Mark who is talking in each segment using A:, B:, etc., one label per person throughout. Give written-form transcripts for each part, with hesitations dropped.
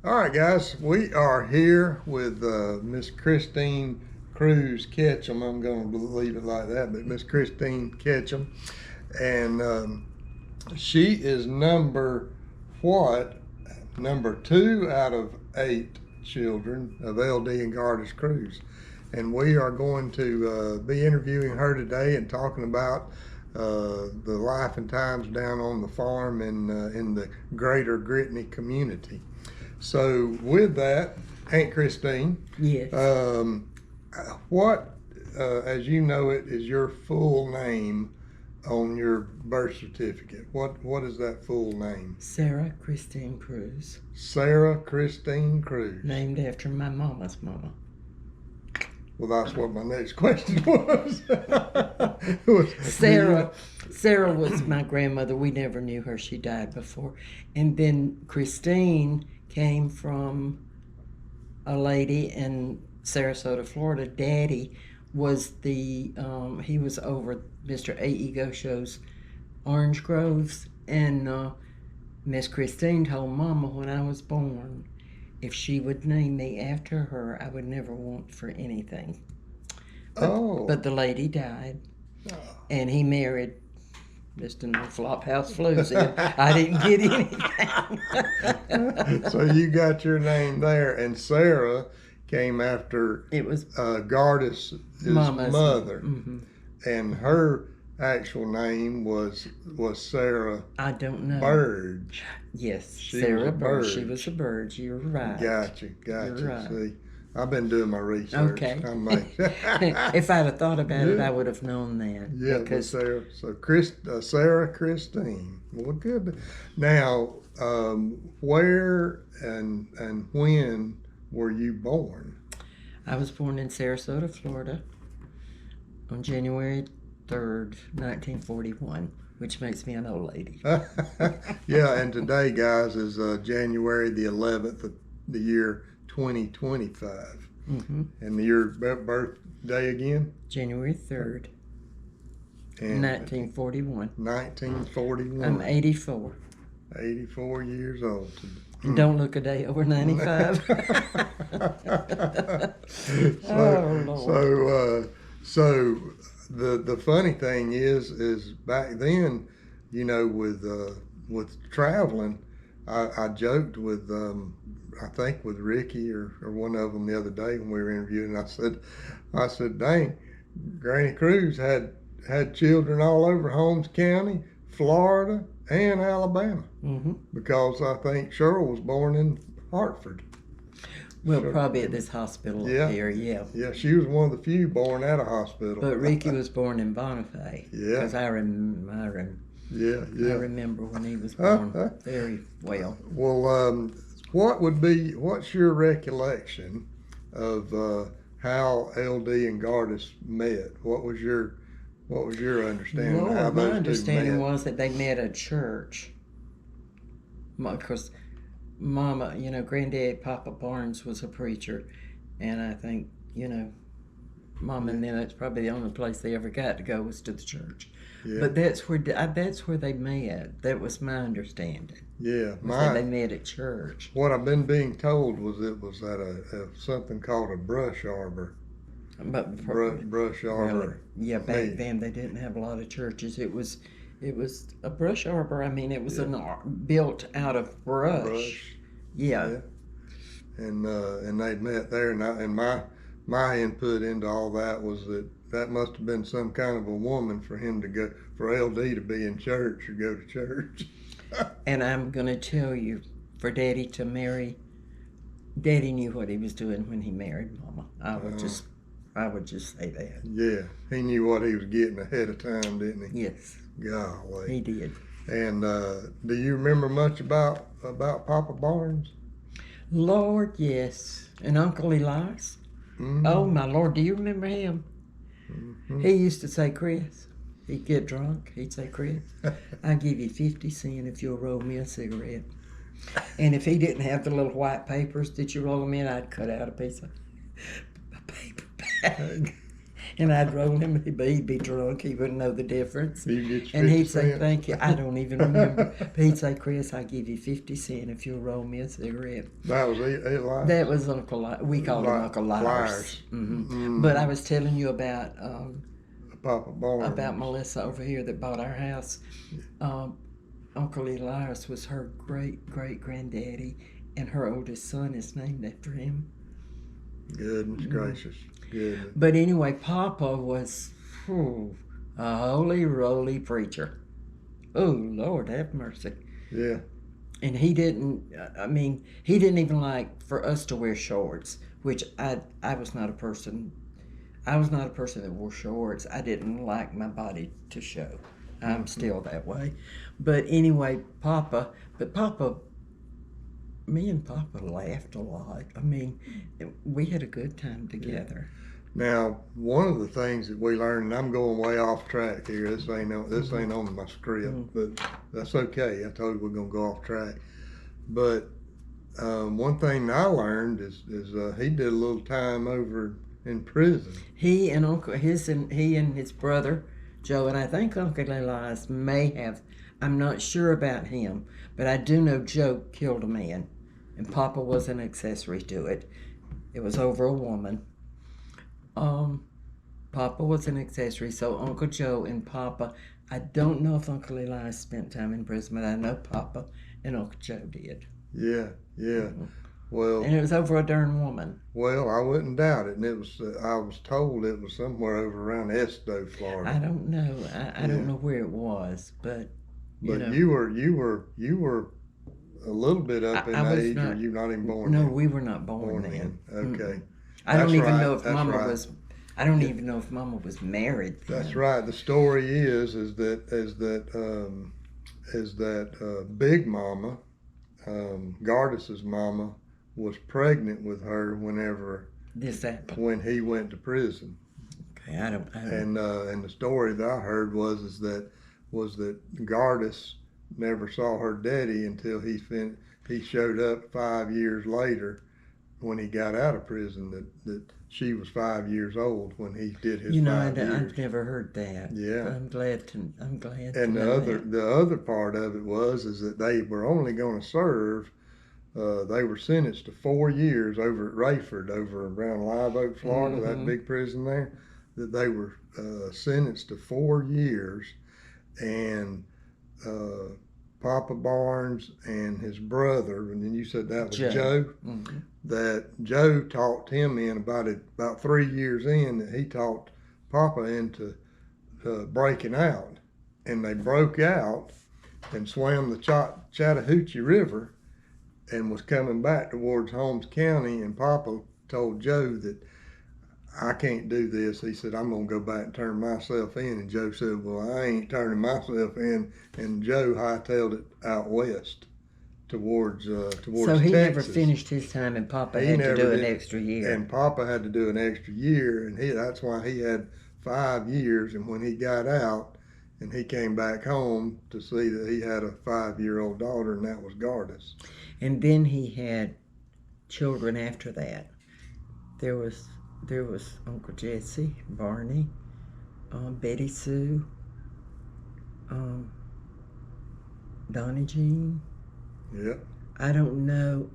A: All right, guys, we are here with Miss Christine Crews Ketchem. I'm going to leave it like that, but Miss Christine Ketchem, and she is number 2 out of 8 children of LD and Gardis Crews, and we are going to be interviewing her today and talking about the life and times down on the farm in the greater Gritney community. So with that, Aunt Christine,
B: Yes.
A: What, as you know it, is your full name on your birth certificate? What is that full name?
B: Sarah Christine Crews.
A: Sarah Christine Crews.
B: Named after my mama's mama.
A: Well, that's what my next question was.
B: Sarah was my grandmother. We never knew her. She died before. And then Christine came from a lady in Sarasota, Florida. Daddy was he was over Mr. A.E. Gosho's orange groves. And Miss Christine told Mama when I was born, if she would name me after her, I would never want for anything. But the lady died, and he married just an old Flophouse Floozy. I didn't get anything.
A: So you got your name there, and Sarah came after Gardis' mother, and her actual name was Sarah.
B: I don't know.
A: Burge.
B: Yes, Sarah Burge. She was a Burge. You're right.
A: Gotcha.
B: You're right.
A: See, I've been doing my research.
B: Okay. If I'd have thought about it, I would have known that.
A: Yeah,
B: because
A: Sarah. So Sarah Christine. Well, good. Now, where and when were you born?
B: I was born in Sarasota, Florida, on January 3rd, 1941, which makes me an old lady.
A: Yeah, and today, guys, is January the 11th of the year 2025. And your birthday again?
B: January 3rd, 1941.
A: 1941.
B: I'm 84.
A: 84 years old.
B: Don't look a day over 95.
A: So the funny thing is back then, you know, with traveling, I joked with I think with Ricky or one of them the other day when we were interviewing. I said, dang, Granny Crews had children all over Holmes County, Florida, and Alabama, because I think Cheryl was born in Hartford.
B: Well, probably at this hospital here, yeah.
A: Yeah, she was one of the few born at a hospital.
B: But Ricky was born in Bonifay.
A: Yeah.
B: Because I remember when he was born very well.
A: Well, what's your recollection of how LD and Gardis met? What was your understanding of how those two met?
B: My understanding was that they met at church. Because Mama, Granddad Papa Barnes was a preacher, and I think, Mom and them, that's probably the only place they ever got to go was to the church. Yeah. But that's where they met. That was my understanding.
A: Yeah,
B: they met at church.
A: What I've been being told was it was at something called a brush arbor. Brush arbor.
B: Yeah, back then they didn't have a lot of churches. It was a brush arbor. I mean, it was built out of brush. Yeah.
A: And they met there, and my input into all that was that must have been some kind of a woman for LD to be in church or go to church.
B: And I'm going to tell you, for Daddy to marry, Daddy knew what he was doing when he married Mama. I would just say that.
A: Yeah, he knew what he was getting ahead of time, didn't he?
B: Yes.
A: Golly.
B: He did.
A: And do you remember much about Papa Barnes?
B: Lord, yes. And Uncle Elias. Oh, my Lord, do you remember him? He used to say, Chris, he'd get drunk. He'd say, Chris, I'll give you 50 cents if you'll roll me a cigarette. And if he didn't have the little white papers that you roll them in, I'd cut out a piece of a paper bag. And I'd roll him, but he'd be drunk. He wouldn't know the difference.
A: You get your
B: And
A: 50
B: he'd say,
A: cents.
B: thank you. I don't even remember. But he'd say, Chris, I give you 50 cents if you'll roll me a cigarette.
A: That was Eli.
B: That was Uncle We called him Uncle Liars.
A: Liars.
B: But I was telling you about
A: Papa Barnes.
B: about Melissa over here that bought our house. Uncle Elias was her great-great-granddaddy, and her oldest son is named after him.
A: Goodness gracious. Goodness.
B: But anyway, Papa was a holy roly preacher. Oh, Lord have mercy.
A: Yeah.
B: And he didn't even like for us to wear shorts, which I was not a person that wore shorts. I didn't like my body to show. I'm still that way. But anyway, me and Papa laughed a lot. I mean, we had a good time together.
A: Now, one of the things that we learned, and I'm going way off track here. This ain't on my script, but that's okay. I told you we're gonna go off track. But one thing I learned is he did a little time over in prison.
B: He and his brother Joe, and I think Uncle Elias may have. I'm not sure about him, but I do know Joe killed a man, and Papa was an accessory to it. It was over a woman. Papa was an accessory, so Uncle Joe and Papa. I don't know if Uncle Elias spent time in prison, but I know Papa and Uncle Joe did.
A: Yeah. Well,
B: and it was over a darn woman.
A: Well, I wouldn't doubt it, and it was. I was told it was somewhere over around Esto, Florida.
B: I don't know. I don't know where it was, but.
A: You were a little bit up in age, or you not even born?
B: No,
A: then?
B: we were not born then.
A: Okay.
B: I don't even know if Mama was. I don't even know if Mama was married then.
A: That's right. The story is that Big Mama, Gardis's mama, was pregnant with her when he went to prison.
B: Okay, I don't.
A: And the story that I heard was that Gardis never saw her daddy until he showed up 5 years later when he got out of prison. That she was 5 years old when he did his 5 years.
B: I've never heard that.
A: Yeah,
B: I'm glad to.
A: And the other part of it is that they were only going to serve. They were sentenced to 4 years over at Rayford, over around Live Oak, Florida, that big prison there. That they were sentenced to 4 years. And Papa Barnes and his brother, and then you said that was Joe.
B: Mm-hmm.
A: That Joe talked him in about 3 years in, that he talked Papa into breaking out, and they broke out and swam the Chattahoochee River and was coming back towards Holmes County, and Papa told Joe that, I can't do this. He said, I'm going to go back and turn myself in. And Joe said, well, I ain't turning myself in. And Joe hightailed it out west towards
B: So he
A: Texas.
B: never finished his time, and Papa had to do an extra year.
A: And Papa had to do an extra year, and that's why he had 5 years. And when he got out and he came back home to see that he had a 5-year-old daughter, and that was Gardis.
B: And then he had children after that. There was Uncle Jesse, Barney, Betty Sue, Donnie Jean.
A: Yep.
B: I don't know.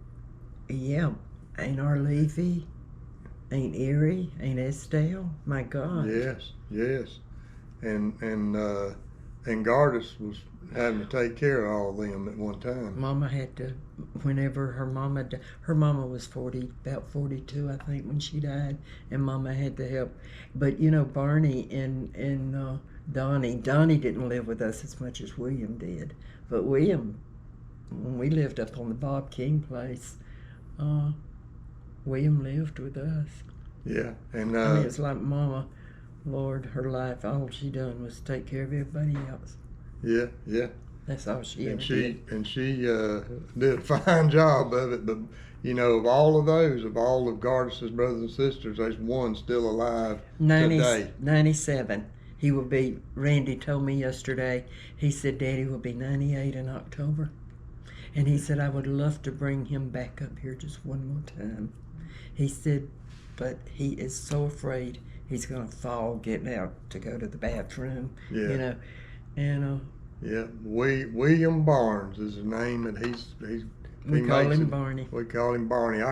B: Yeah, ain't Arlevy, ain't Erie, ain't Estelle. My God.
A: Yes. And Gardis was having to take care of all of them at one time.
B: Mama had to, whenever her mama was about 42, I think, when she died, and Mama had to help. But Barney and Donnie didn't live with us as much as William did. But William, when we lived up on the Bob King place, William lived with us.
A: Yeah, and
B: it's like Mama, Lord, her life, all she done was take care of everybody else.
A: Yeah.
B: That's all she
A: did. And she did a fine job of it. But of all of Gardis's brothers and sisters, there's one still alive today.
B: 97. He will be. Randy told me yesterday. He said Daddy will be 98 in October, and he said I would love to bring him back up here just one more time. He said, but he is so afraid he's going to fall getting out to go to the bathroom.
A: Yeah.
B: You know, and
A: yeah, William Barnes is his name, and
B: we call him Barney.
A: We call him Barney.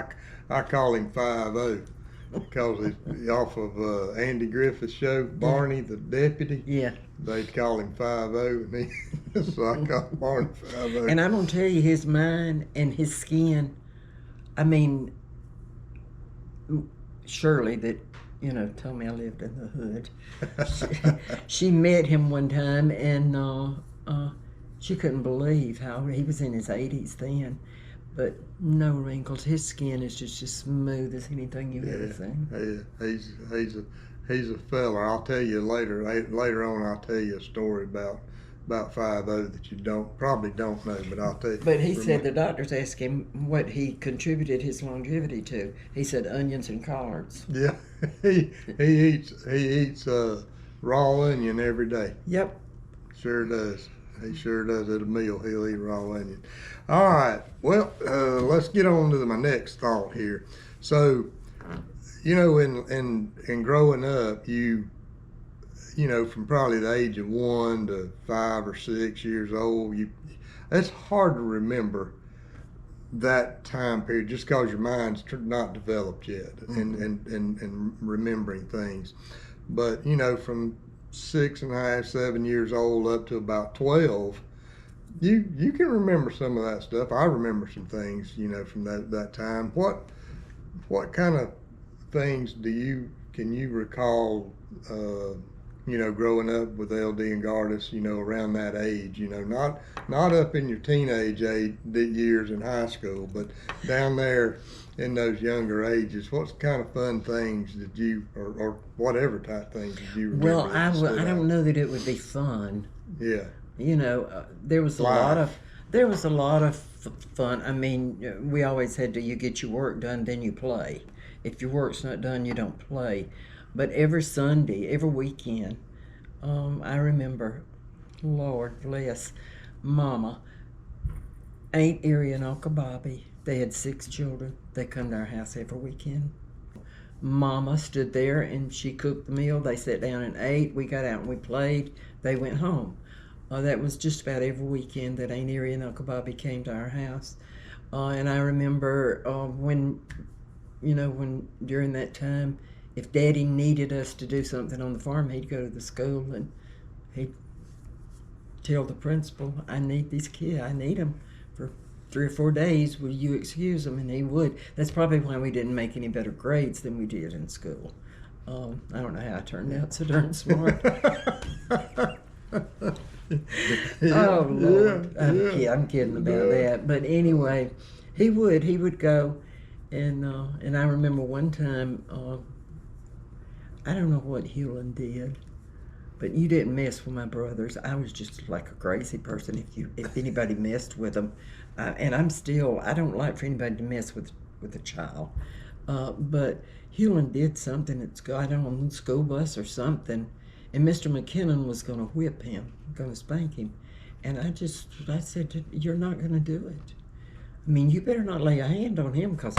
A: I call him 5-0 because he's off of Andy Griffith's show, Barney the Deputy.
B: Yeah.
A: They call him 5-0, and so I call Barney 5-0.
B: And I'm gonna tell you, his mind and his skin. I mean, Shirley that told me I lived in the hood. She met him one time, and she couldn't believe how he was in his 80s then, but no wrinkles. His skin is just as smooth as anything you've ever seen.
A: Yeah, he's a fella. I'll tell you later on. I'll tell you a story about 5-0 that you probably don't know, but I'll tell you.
B: But he said the doctors asked him what he contributed his longevity to. He said onions and collards.
A: Yeah, he eats raw onion every day.
B: Yep.
A: Sure does. He sure does. At a meal, he'll eat raw onion. All right. Well, let's get on to my next thought here. So, in growing up, from probably the age of 1 to 5 or 6 years old, it's hard to remember that time period just because your mind's not developed yet, and remembering things. But from 6.5, 7 years old up to about 12, you can remember some of that stuff. I remember some things, from that time. What kind of things can you recall, growing up with LD and Gardis, around that age, not up in your teenage years in high school, but down there in those younger ages? What kind of fun things did you, or whatever type things did you remember?
B: Well, I don't know that it would be fun.
A: Yeah.
B: There was a lot of fun. I mean, we always had you get your work done, then you play. If your work's not done, you don't play. But every Sunday, every weekend, I remember, Lord bless, Mama, Aunt Erie and Uncle Bobby. They had 6 children. They come to our house every weekend. Mama stood there and she cooked the meal. They sat down and ate. We got out and we played. They went home. That was just about every weekend that Aunt Erie and Uncle Bobby came to our house. And I remember when during that time, if Daddy needed us to do something on the farm, he'd go to the school and he'd tell the principal, I need these kids. I need them for 3 or 4 days. Will you excuse them? And he would. That's probably why we didn't make any better grades than we did in school. I don't know how I turned out so darn smart. Oh, Lord. I'm kidding about that. But anyway, he would go. And I remember one time, I don't know what Hewlin did, but you didn't mess with my brothers. I was just like a crazy person if anybody messed with them. And I don't like for anybody to mess with a child. But Hewlin did something at school, I don't know, on the school bus or something, and Mr. McKinnon was going to whip him, going to spank him. And I said, you're not going to do it. I mean, you better not lay a hand on him because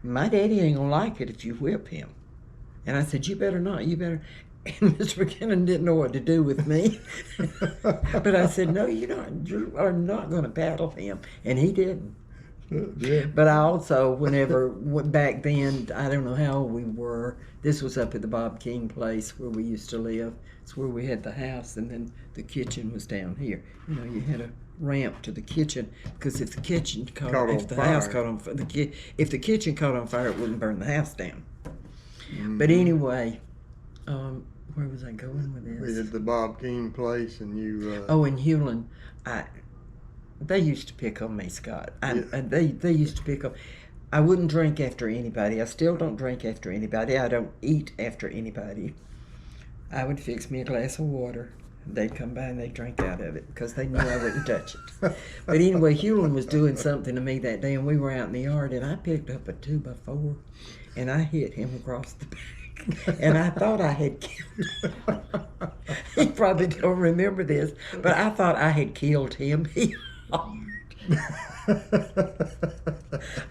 B: my daddy ain't going to like it if you whip him. And I said, you better not, you better. And Mr. McKinnon didn't know what to do with me. But I said, no, you are not going to paddle him. And he didn't.
A: Yeah.
B: But I also, back then, I don't know how old we were. This was up at the Bob King place where we used to live. It's where we had the house, and then the kitchen was down here. You had a ramp to the kitchen because if the kitchen if the kitchen caught on fire, it wouldn't burn the house down. Mm-hmm. But anyway, where was I going with this?
A: We had the Bob King place, and you.
B: Oh, in Hewlin, they used to pick on me, Scott. They used to pick on. I wouldn't drink after anybody. I still don't drink after anybody. I don't eat after anybody. I would fix me a glass of water. They'd come by and they'd drink out of it because they knew I wouldn't touch it. But anyway, Hewlin was doing something to me that day, and we were out in the yard, and I picked up a 2x4, and I hit him across the back. And I thought I had killed him. He probably don't remember this, but I thought I had killed him.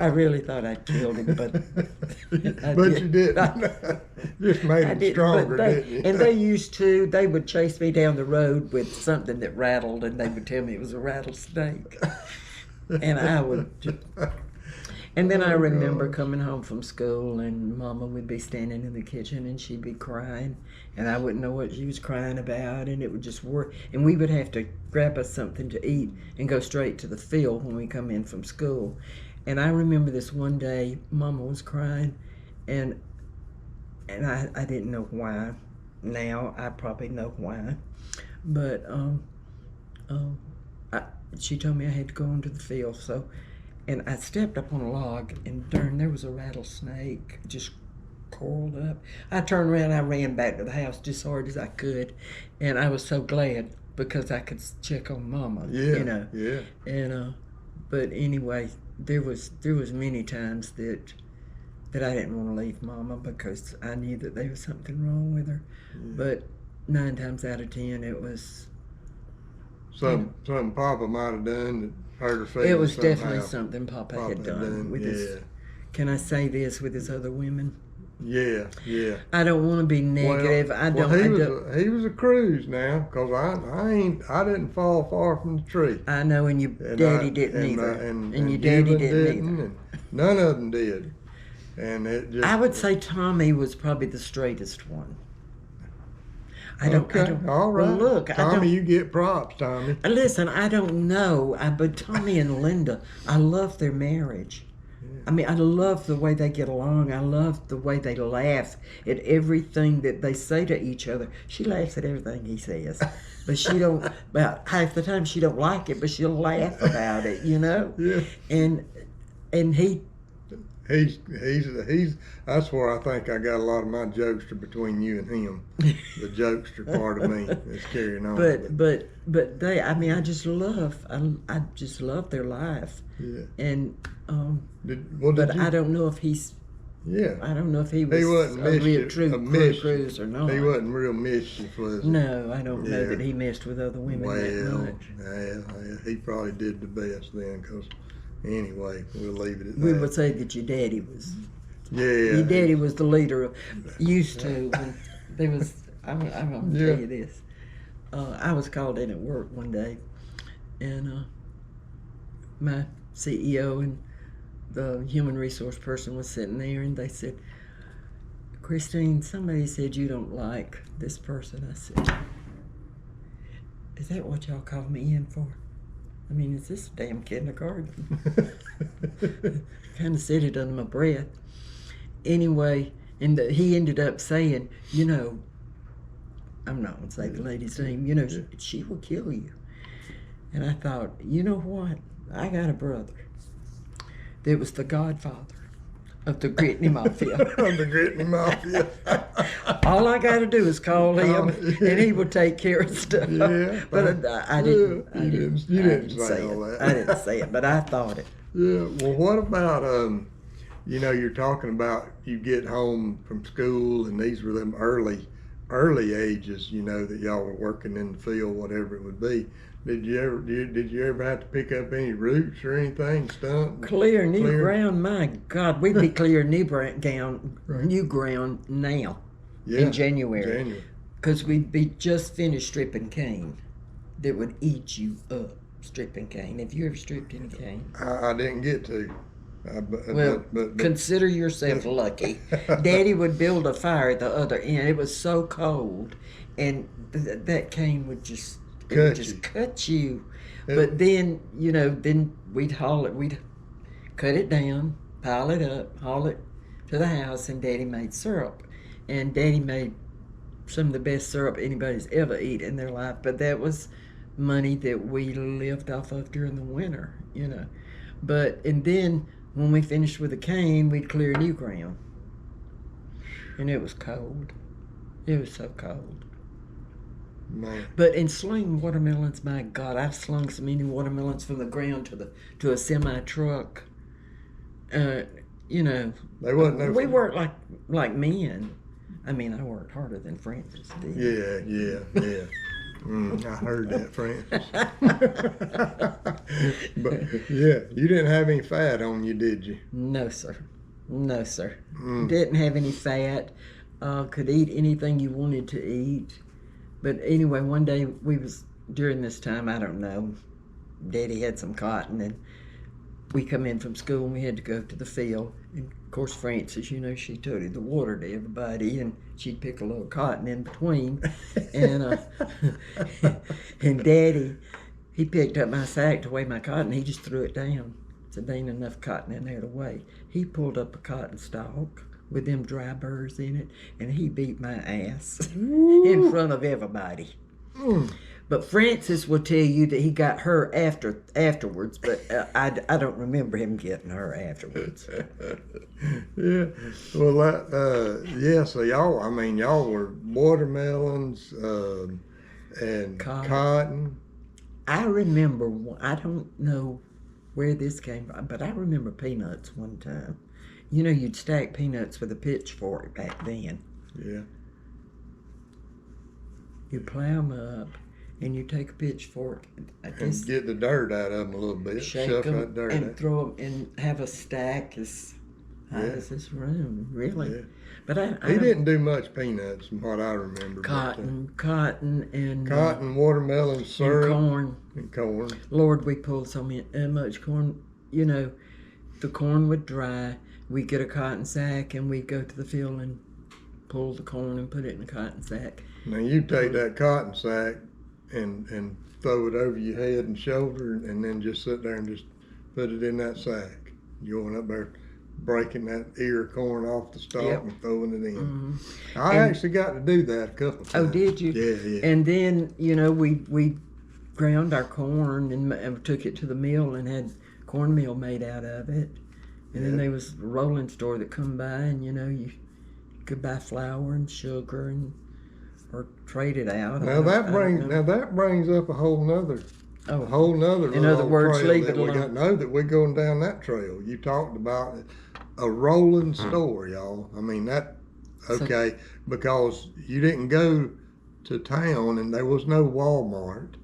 B: I really thought I'd killed him, but
A: You didn't. Just made him stronger, didn't you?
B: And they would chase me down the road with something that rattled, and they would tell me it was a rattlesnake. And I would just... And then I remember coming home from school, and Mama would be standing in the kitchen, and she'd be crying, and I wouldn't know what she was crying about, and it would just worry. And we would have to grab us something to eat and go straight to the field when we come in from school. And I remember this one day, Mama was crying, and I didn't know why. Now I probably know why, but she told me I had to go into the field, so. And I stepped up on a log, and darn, there was a rattlesnake just coiled up. I turned around, I ran back to the house just hard as I could, and I was so glad because I could check on Mama.
A: Yeah.
B: And but anyway, there was many times that I didn't want to leave Mama because I knew that there was something wrong with her. Yeah. But 9 times out of 10, it was
A: something Papa might have done that.
B: It was definitely something Papa had done with his. Can I say this, with his other women?
A: Yeah.
B: I don't want to be negative.
A: He was a Crews now, cause I didn't fall far from the tree.
B: I know, and your daddy didn't either, and your daddy didn't either.
A: And none of them did, and it just.
B: I would say Tommy was probably the straightest one. I don't.
A: All right.
B: Well, look,
A: Tommy, you get props, Tommy.
B: Listen, I don't know, but Tommy and Linda, I love their marriage. Yeah. I mean, I love the way they get along. I love the way they laugh at everything that they say to each other. She laughs at everything he says, but she don't. About half the time, she don't like it, but she'll laugh about it.
A: Yeah.
B: And he.
A: He's that's where I think I got a lot of my jokester between you and him. The jokester part of me is carrying on.
B: But they, I mean, I just love their life.
A: Yeah.
B: And
A: but
B: I don't know if he's.
A: Yeah.
B: I don't know if he was a real true Crews or not.
A: He wasn't real mischief, was he?
B: No, I don't know that he messed with other women that much.
A: Yeah, he probably did the best then, because. Anyway, we'll leave it at that.
B: We would say that your daddy was.
A: Yeah.
B: Your daddy was the leader of. Used to when there was. I'm going to tell you this. I was called in at work one day, and my CEO and the human resource person was sitting there, and they said, "Christine, somebody said you don't like this person." I said, "Is that what y'all called me in for? I mean, is this a damn kindergarten?" Kind of said it under my breath. Anyway, and he ended up saying, I'm not going to say the lady's name, she will kill you. And I thought, you know what? I got a brother that was the godfather of the Gritney Mafia.
A: Of the Gritney Mafia.
B: All I got to do is call him, and he will take care of stuff.
A: Yeah,
B: but I didn't.
A: You didn't say all that.
B: I didn't say it, but I thought it.
A: Yeah. Well, what about you're talking about you get home from school, and these were them early ages, that y'all were working in the field, whatever it would be. Did you ever have to pick up any roots or anything, stump?
B: Clear new ground, my God, we'd be clear new ground now in January. Because we'd be just finished stripping cane that would eat you up, stripping cane. Have you ever stripped any cane?
A: I didn't get to. But
B: consider yourself lucky. Daddy would build a fire at the other end. It was so cold, and that cane would just cut you. But then, then we'd haul it. We'd cut it down, pile it up, haul it to the house, and Daddy made syrup. And Daddy made some of the best syrup anybody's ever eaten in their life. But that was money that we lived off of during the winter, and then when we finished with the cane, we'd clear new ground. And it was cold. It was so cold.
A: Man.
B: But in slinging watermelons, my God, I've slung so many watermelons from the ground to a semi truck.
A: They wasn't.
B: We worked like men. I mean, I worked harder than Francis did.
A: Yeah. I heard that, Francis. But yeah, you didn't have any fat on you, did you?
B: No, sir. No, sir. Didn't have any fat. Could eat anything you wanted to eat. But anyway, one day during this time, I don't know, Daddy had some cotton, and we come in from school and we had to go to the field. And of course, Frances, she toted the water to everybody, and she'd pick a little cotton in between. And and Daddy, he picked up my sack to weigh my cotton. He just threw it down. Said there ain't enough cotton in there to weigh. He pulled up a cotton stalk with them dry burrs in it, and he beat my ass in front of everybody. But Francis will tell you that he got her afterwards, but I don't remember him getting her afterwards.
A: Yeah, well, so y'all were watermelons and cotton.
B: I remember, I don't know where this came from, but I remember peanuts one time. You'd stack peanuts with a pitchfork back then.
A: Yeah.
B: You plow them up, and you take a pitchfork
A: And get the dirt out of them a little bit.
B: Shake them
A: that dirt
B: and
A: out.
B: throw them, and have a stack as high as this room, really.
A: Yeah.
B: But
A: He didn't do much peanuts, from what I remember.
B: Cotton, and
A: watermelon, syrup,
B: and
A: corn.
B: Lord, we pulled so much corn. The corn would dry. We'd get a cotton sack, and we'd go to the field and pull the corn and put it in a cotton sack.
A: Now you take that cotton sack and throw it over your head and shoulder, and then just sit there and just put it in that sack. You're going up there breaking that ear of corn off the stalk and throwing it in.
B: Mm-hmm.
A: I actually got to do that a couple of times.
B: Oh, did you?
A: Yeah.
B: And then, we ground our corn and took it to the mill and had cornmeal made out of it. And then there was a rolling store that come by, and you could buy flour and sugar or trade it out.
A: Now that brings up a whole nother.
B: Oh,
A: a whole nother.
B: In other words,
A: trail
B: leave
A: that
B: it alone.
A: That we're going down that trail. You talked about a rolling store, y'all. I mean because you didn't go to town, and there was no Walmart,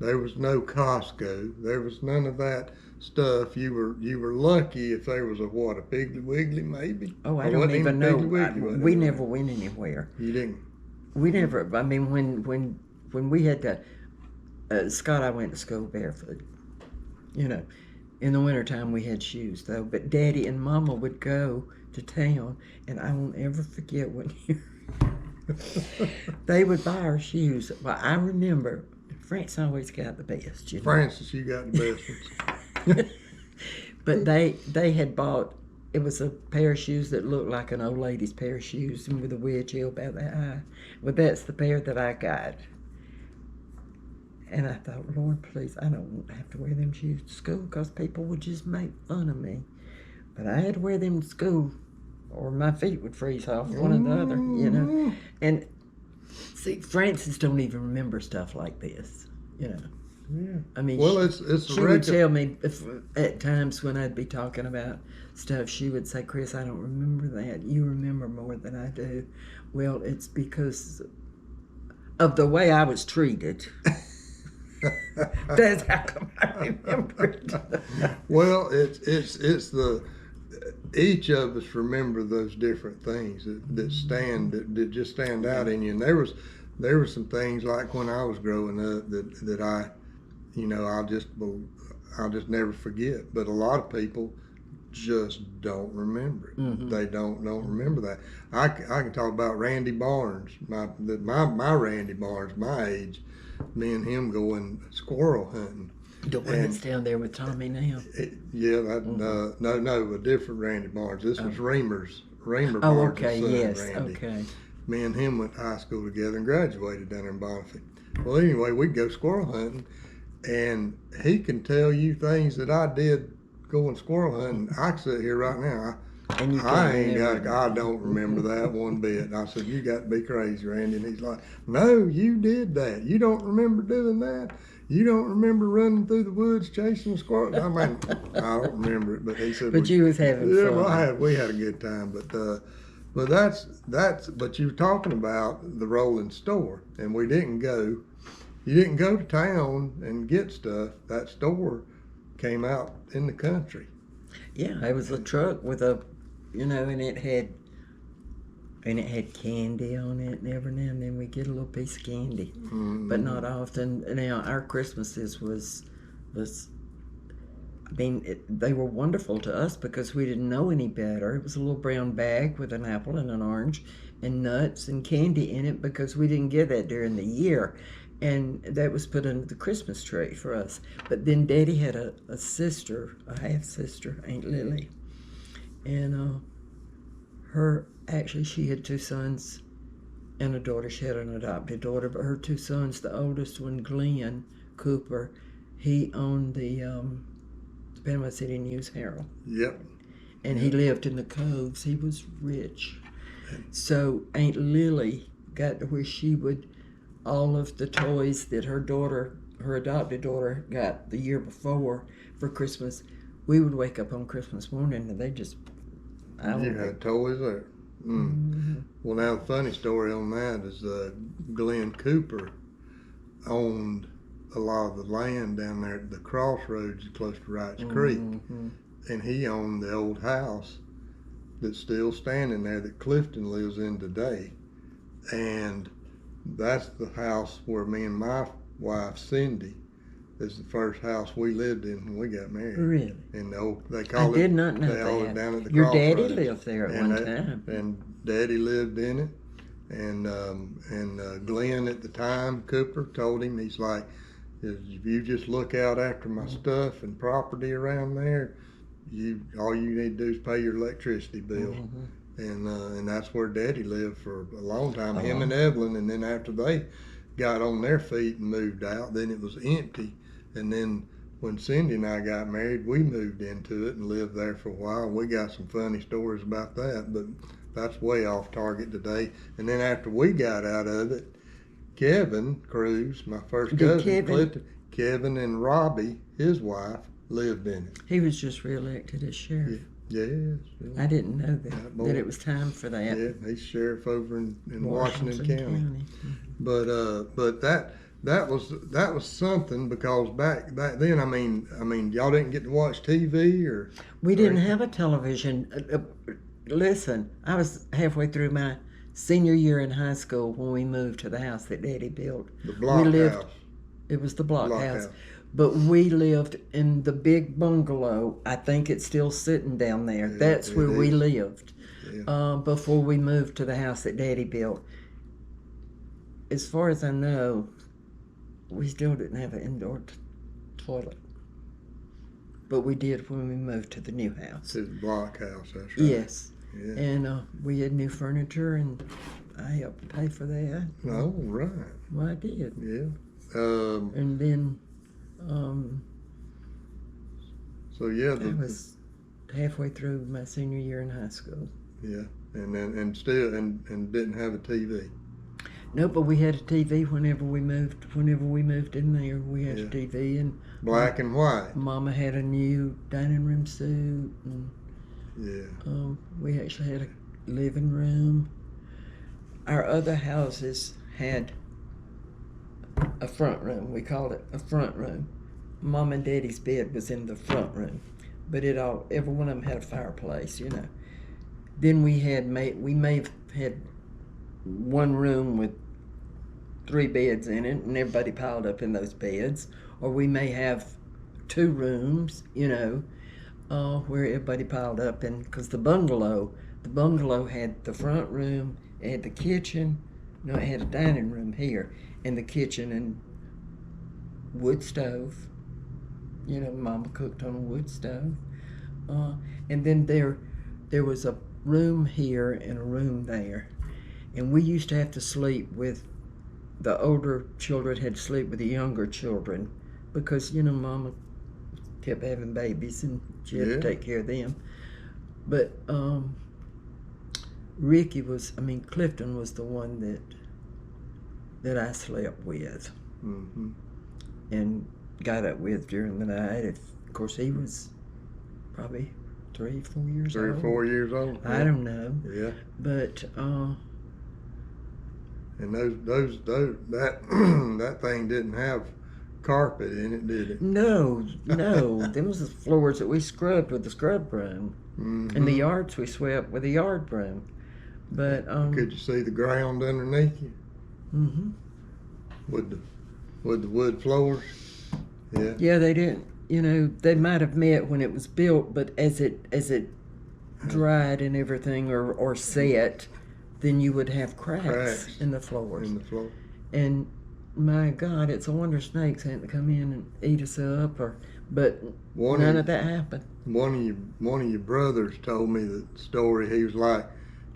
A: there was no Costco, there was none of that stuff. You were lucky if there was a Piggly Wiggly maybe.
B: Oh, I don't even know. We never went anywhere.
A: You didn't.
B: We never. I mean, when we had to. Scott, I went to school barefoot. In the wintertime we had shoes though. But Daddy and Mama would go to town, and I won't ever forget when they would buy our shoes. Well, I remember France always got the best.
A: Francis, you got the best ones.
B: But they had bought. It was a pair of shoes that looked like an old lady's pair of shoes, and with a wedge heel about that high. Well, that's the pair that I got. And I thought, Lord, please, I don't have to wear them shoes to school because people would just make fun of me. But I had to wear them to school or my feet would freeze off, one or the other, And see, Frances don't even remember stuff like this,
A: Yeah.
B: I mean,
A: well, it's
B: she would tell me at times when I'd be talking about stuff, she would say, Chris, I don't remember that. You remember more than I do. Well, it's because of the way I was treated. That's how come I remember it.
A: Well, it's the each of us remember those different things that just stand out in you. And there was some things like when I was growing up that I'll just never forget. But a lot of people just don't remember it. Mm-hmm. They don't remember that. I can talk about Randy Barnes, my Randy Barnes, my age. Me and him going squirrel hunting.
B: The one that's down there with Tommy now.
A: No, a different Randy Barnes. This was Reamer Barnes'
B: okay,
A: son,
B: yes,
A: Randy.
B: okay.
A: Me and him went to high school together and graduated down there in Bonifay. Well, anyway, we'd go squirrel hunting, and he can tell you things that I did going squirrel hunting. I can sit here right now. I don't remember that one bit. And I said, you got to be crazy, Randy. And he's like, no, you did that. You don't remember doing that. You don't remember running through the woods chasing the squirrels. I mean, I don't remember it, but he said.
B: But you was having fun.
A: Yeah, well, we had a good time. But that's. But you were talking about the rolling store, and we didn't go. you didn't go to town and get stuff. That store came out in the country.
B: Yeah, it was a truck with a, and it had candy on it, and every now and then we get a little piece of candy, but not often. Now our Christmases was they were wonderful to us because we didn't know any better. It was a little brown bag with an apple and an orange and nuts and candy in it because we didn't get that during the year. And that was put under the Christmas tree for us. But then Daddy had a sister, a half-sister, Aunt Lily. And she had 2 sons and a daughter. She had an adopted daughter, but her 2 sons, the oldest one, Glenn Cooper, he owned the Panama City News Herald.
A: Yep.
B: And he lived in the Coves. He was rich. So Aunt Lily got to where she would, all of the toys that her adopted daughter, got the year before for Christmas, we would wake up on Christmas morning and they just...
A: You had toys there. Well, now the funny story on that is Glenn Cooper owned a lot of the land down there at the crossroads close to Wrights Creek, and he owned the old house that's still standing there that Clifton lives in today, and that's the house where me and my wife Cindy is the first house we lived in when we got married.
B: Really?
A: And they call it.
B: I did not know
A: they owned it
B: that.
A: down at the
B: Your
A: crossroads.
B: daddy lived there at one time.
A: And Daddy lived in it, and Glenn at the time, Cooper, told him, he's like, if you just look out after my stuff and property around there, all you need to do is pay your electricity bill. And that's where Daddy lived for a long time, him and Evelyn. And then after they got on their feet and moved out, then it was empty. And then when Cindy and I got married, we moved into it and lived there for a while. We got some funny stories about that, but that's way off target today. And then after we got out of it, Kevin Crews, my first cousin, Clifton, Kevin and Robbie, his wife, lived in it.
B: He was just reelected as sheriff.
A: Yes.
B: I didn't know that it was time for that.
A: Yeah, he's sheriff over in Washington County. But that was something, because back then, I mean, y'all didn't get to watch TV or.
B: We didn't have a television. Listen, I was halfway through my senior year in high school when we moved to the house that Daddy built.
A: The block house.
B: It was the block house. But we lived in the big bungalow. I think it's still sitting down there. Yeah, that's where we lived before we moved to the house that Daddy built. As far as I know, we still didn't have an indoor toilet. But we did when we moved to the new house.
A: To the block house, that's right.
B: Yes.
A: Yeah.
B: And we had new furniture, and I helped pay for that.
A: Oh, right.
B: Well, I did.
A: Yeah.
B: And then...
A: So yeah,
B: I was halfway through my senior year in high school.
A: Yeah, and still didn't have a TV.
B: No, but we had a TV whenever we moved. Whenever we moved in there, we had a TV, and
A: black and white.
B: Mama had a new dining room suit, and we actually had a living room. Our other houses had a front room. We called it a front room. Mom and Daddy's bed was in the front room, but every one of them had a fireplace, Then we may have had one room with 3 beds in it, and everybody piled up in those beds, or we may have 2 rooms, where everybody piled up in, because the bungalow had the front room, it had the kitchen, it had a dining room here, and the kitchen and wood stove. Mama cooked on a wood stove. And then there was a room here and a room there. And we used to have to sleep with, the older children had to sleep with the younger children because, Mama kept having babies and she had to take care of them. But Clifton was the one that I slept with and got up with during the night. Of course, he was probably 3 or 4 years old.
A: 3 or 4 years old.
B: I don't know.
A: Yeah.
B: But
A: And that thing didn't have carpet in it, did it?
B: No. Them was the floors that we scrubbed with the scrub broom.
A: Mm-hmm.
B: And the yards we swept with a yard broom. But
A: could you see the ground underneath you?
B: Mm-hmm.
A: With the wood floors? Yeah.
B: Yeah, they didn't. You know, they might have met when it was built, but as it dried and everything or set, then you would have cracks in the floors.
A: In the floor.
B: And my God, it's a wonder snakes hadn't come in and eat us up, but none of that happened.
A: One of your brothers told me the story. He was like,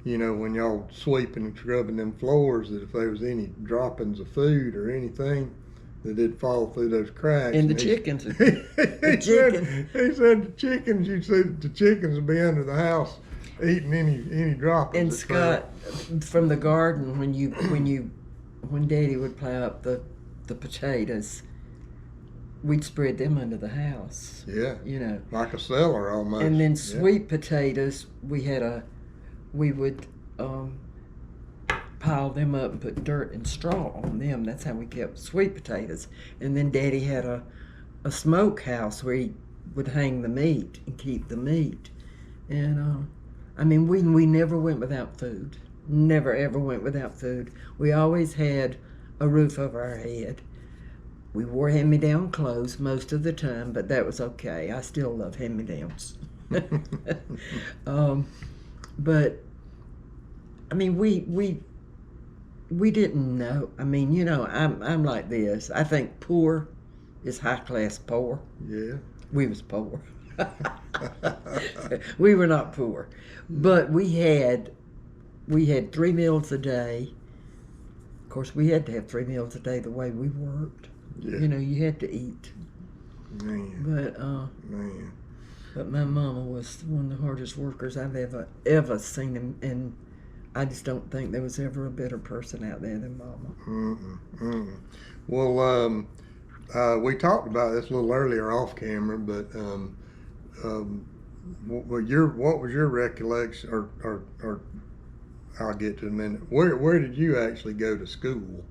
A: you know, when y'all sweeping and scrubbing them floors, that if there was any droppings of food or anything, that it'd fall through those cracks.
B: And the chickens.
A: He said the chickens, you'd see that the chickens would be under the house eating any droppings.
B: And Scott, from the garden, when Daddy would plow up the potatoes, we'd spread them under the house.
A: Yeah.
B: You know.
A: Like a cellar almost.
B: And then sweet potatoes, we would pile them up and put dirt and straw on them. That's how we kept sweet potatoes. And then Daddy had a smokehouse where he would hang the meat and keep the meat. And I mean, we never went without food. Never ever went without food. We always had a roof over our head. We wore hand-me-down clothes most of the time, but that was okay. I still love hand-me-downs. But I mean, we didn't know. I mean, you know, I'm like this. I think poor is high-class poor.
A: Yeah.
B: We was poor. We were not poor, but we had 3 meals a day. Of course, we had to have 3 meals a day the way we worked.
A: Yeah.
B: You know, you had to eat.
A: Man.
B: Man. But my mama was one of the hardest workers I've ever seen, and I just don't think there was ever a better person out there than Mama.
A: Well, we talked about this a little earlier off camera, but what was your recollection, or I'll get to it in a minute. Where did you actually go to school?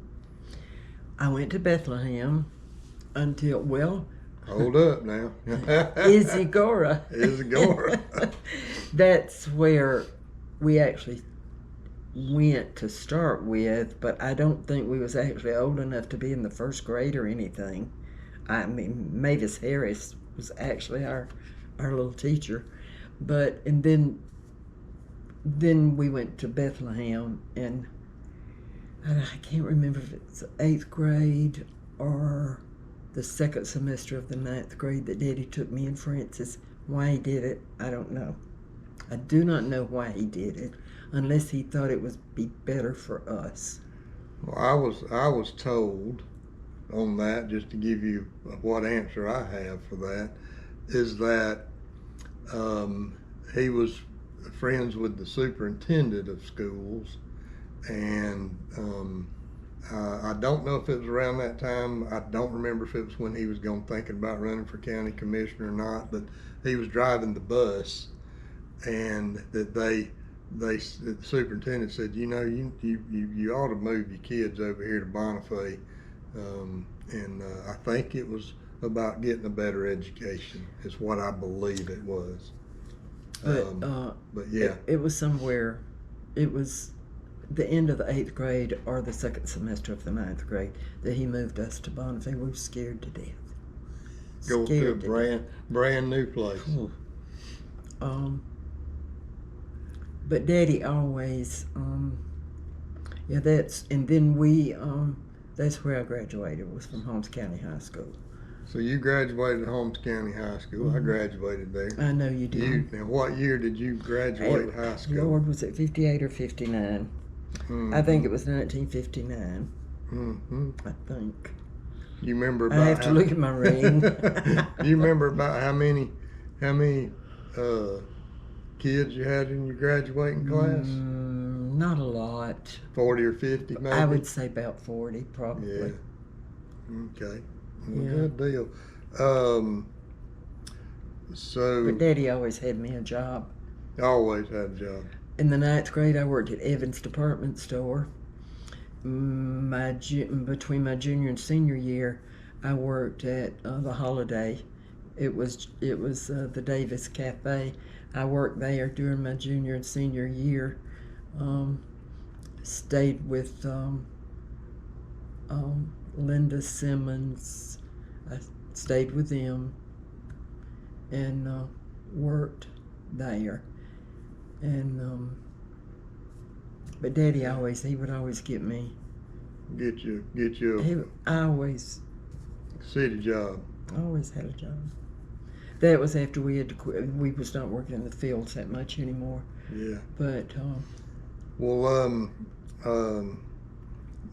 B: I went to Bethlehem until, well...
A: Hold up now.
B: Isigora. That's where we actually went to start with, but I don't think we was actually old enough to be in the first grade or anything. I mean, Mavis Harris was actually our little teacher, and then we went to Bethlehem, and I can't remember if it's 8th grade or the 2nd semester of the 9th grade that Daddy took me and Francis. Why he did it, I don't know. I do not know why he did it, unless he thought it would be better for us.
A: Well, I was told on that, just to give you what answer I have for that, is that he was friends with the superintendent of schools, and I don't know if it was around that time. I don't remember if it was when he was thinking about running for county commissioner or not, but he was driving the bus, and that the superintendent said, you know, you ought to move your kids over here to Bonifay, and I think it was about getting a better education is what I believe it was. But yeah,
B: it was somewhere. It was the end of the 8th grade or the 2nd semester of the 9th grade that he moved us to Bonifay. We were scared to death.
A: Go to a brand new place.
B: But Daddy always, and then that's where I graduated, was from Holmes County High School.
A: So you graduated at Holmes County High School. Mm-hmm. I graduated there.
B: I know you did.
A: Now, what year did you graduate high school?
B: Lord, was it 58 or 59? Mm-hmm. I think it was 1959. Mm-hmm. I think.
A: You remember about
B: I have to look at my ring.
A: You remember about how many kids you had in your graduating class?
B: Not a lot.
A: 40 or 50 maybe?
B: I would say about 40 probably.
A: Yeah. Okay. Well, good deal.
B: But Daddy always had me a job.
A: Always had a job.
B: In the 9th grade, I worked at Evans Department Store, between my junior and senior year, I worked at the Holiday. It was the Davis Cafe. I worked there during my junior and senior year. Stayed with Linda Simmons. I stayed with them and worked there. And but Daddy he would always get me.
A: Get you
B: I always
A: city job.
B: always had a job. That was after we had to quit. We was not working in the fields that much anymore.
A: Yeah.
B: But
A: well,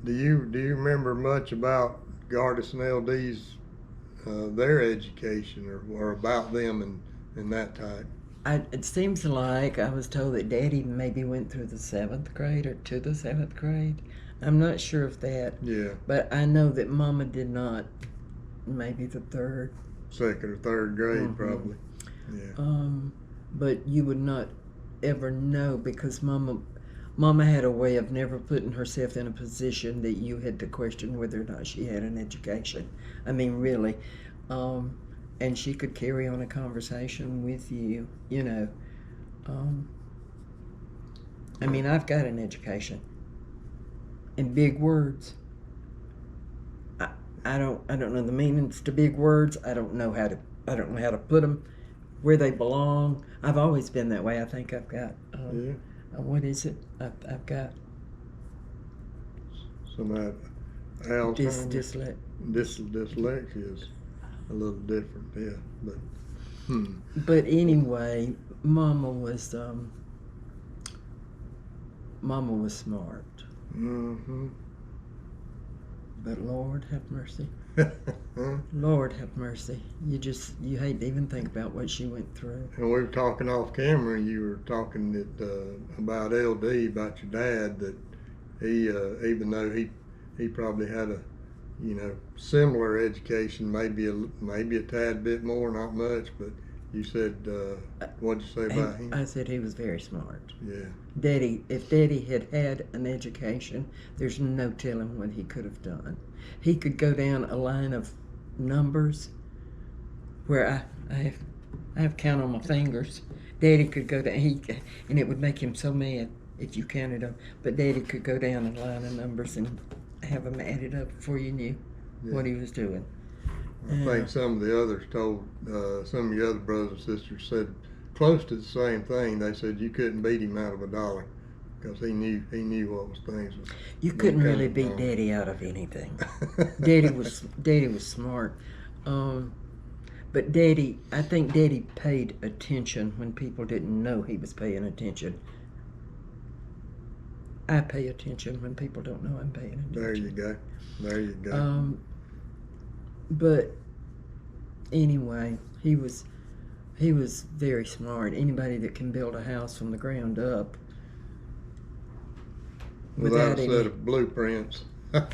A: do you remember much about Gardis and LD's their education or about them and that type?
B: It seems like I was told that Daddy maybe went through the 7th grade or to the 7th grade. I'm not sure of that.
A: Yeah.
B: But I know that Mama did not. Maybe the 3rd.
A: 2nd or 3rd grade, probably. Yeah.
B: But you would not ever know because Mama had a way of never putting herself in a position that you had to question whether or not she had an education. I mean, really. And she could carry on a conversation with you, you know. I mean, I've got an education. In big words. I don't know the meanings to big words. I don't know how to put them where they belong. I've always been that way. I think I've got what is it? I've got
A: some
B: dyslexia
A: is a little different, yeah.
B: But anyway, Mama was smart.
A: Mm-hmm.
B: But Lord have mercy. Lord have mercy. You hate to even think about what she went through.
A: And we were talking off camera. You were talking about LD, about your dad. That he, even though he probably had a, similar education, maybe a tad bit more, not much. But you said, what'd you say about him?
B: I said he was very smart.
A: Yeah.
B: If Daddy had an education, there's no telling what he could have done. He could go down a line of numbers where I have count on my fingers. Daddy could go down, and it would make him so mad if you counted them. But Daddy could go down a line of numbers and have them added up before you knew what he was doing.
A: I think some of the others told, some of your other brothers and sisters said close to the same thing. They said you couldn't beat him out of $1 because he knew what was things.
B: You couldn't really beat Daddy out of anything. Daddy was smart, but I think Daddy paid attention when people didn't know he was paying attention. I pay attention when people don't know I'm paying attention.
A: There you go.
B: But anyway, he was very smart. Anybody that can build a house from the ground up
A: without a set of blueprints. Is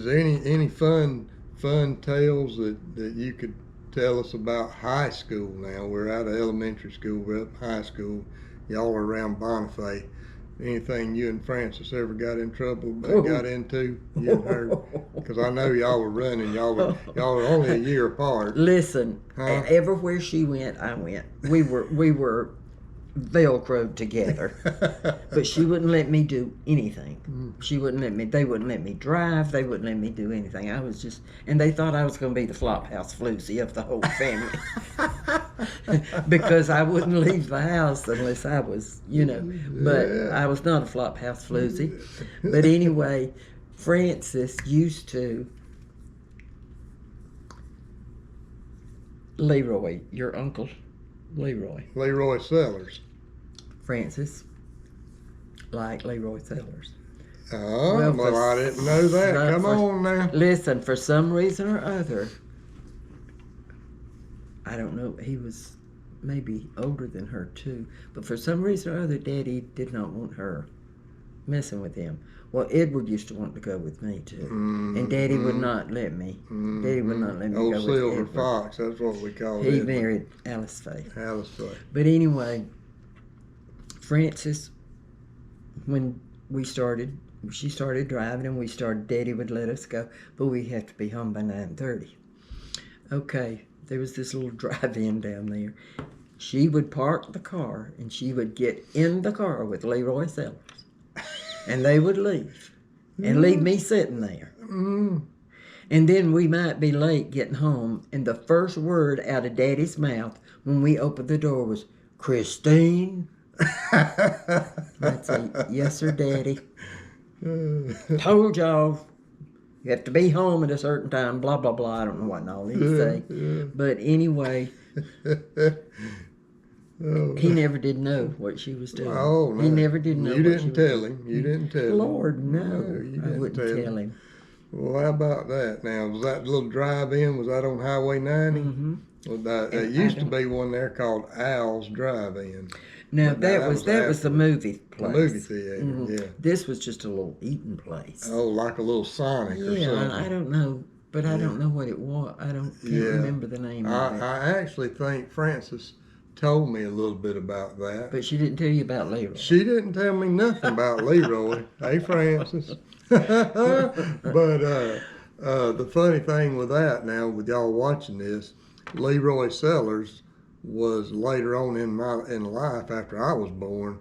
A: there any fun tales that you could tell us about high school now? We're out of elementary school, we're up high school. Y'all are around Bonifay. Anything you and Francis ever got into, you and her? Because I know y'all were running. Y'all were only a year apart.
B: Listen, everywhere she went, I went. We were Velcroed together. But she wouldn't let me do anything. They wouldn't let me drive. They wouldn't let me do anything. And they thought I was going to be the flophouse floozy of the whole family. Because I wouldn't leave the house unless I was, but I was not a flophouse floozy. But anyway, Francis used to, Leroy, your uncle,
A: Leroy Sellers.
B: Francis, like Leroy Sellers.
A: Oh, well I didn't know that. Come on now.
B: Listen, for some reason or other, I don't know, he was maybe older than her too, but for some reason or other, Daddy did not want her messing with him. Well, Edward used to want to go with me too, and Daddy would not let me. Daddy would not let me go with Edward.
A: Old Silver Fox, that's what we call it.
B: He married Alice Faye.
A: Alice Faye.
B: But anyway, Francis when she started driving and Daddy would let us go, but we had to be home by 9:30. Okay, there was this little drive-in down there. She would park the car and she would get in the car with Leroy Sellers. And they would leave. And leave me sitting there.
A: Mm.
B: And then we might be late getting home, and the first word out of Daddy's mouth when we opened the door was, "Christine?" I'd say, "Yes, sir, Daddy. Told y'all you have to be home at a certain time, blah, blah, blah." I don't know what all he'd say. But anyway, he never did know what she was doing.
A: Oh, no.
B: He never did know
A: You didn't tell him. You didn't tell him.
B: Lord, no.
A: You
B: I
A: didn't
B: wouldn't tell him.
A: Well, how about that now? Was that little drive-in, was that on Highway 90?
B: Mm-hmm.
A: Well, there used to be one there called Al's Drive-In.
B: Now, that was the movie place.
A: The movie theater,
B: Mm-hmm.
A: yeah.
B: This was just a little eating place.
A: Oh, like a little Sonic or
B: Yeah,
A: something.
B: I don't know, but I don't know what it was. I can't remember the name of it.
A: I actually think Frances told me a little bit about that.
B: But she didn't tell you about Leroy.
A: She didn't tell me nothing about Leroy. Hey, Frances. But the funny thing with that now, with y'all watching this, Leroy Sellers was later on in life after I was born.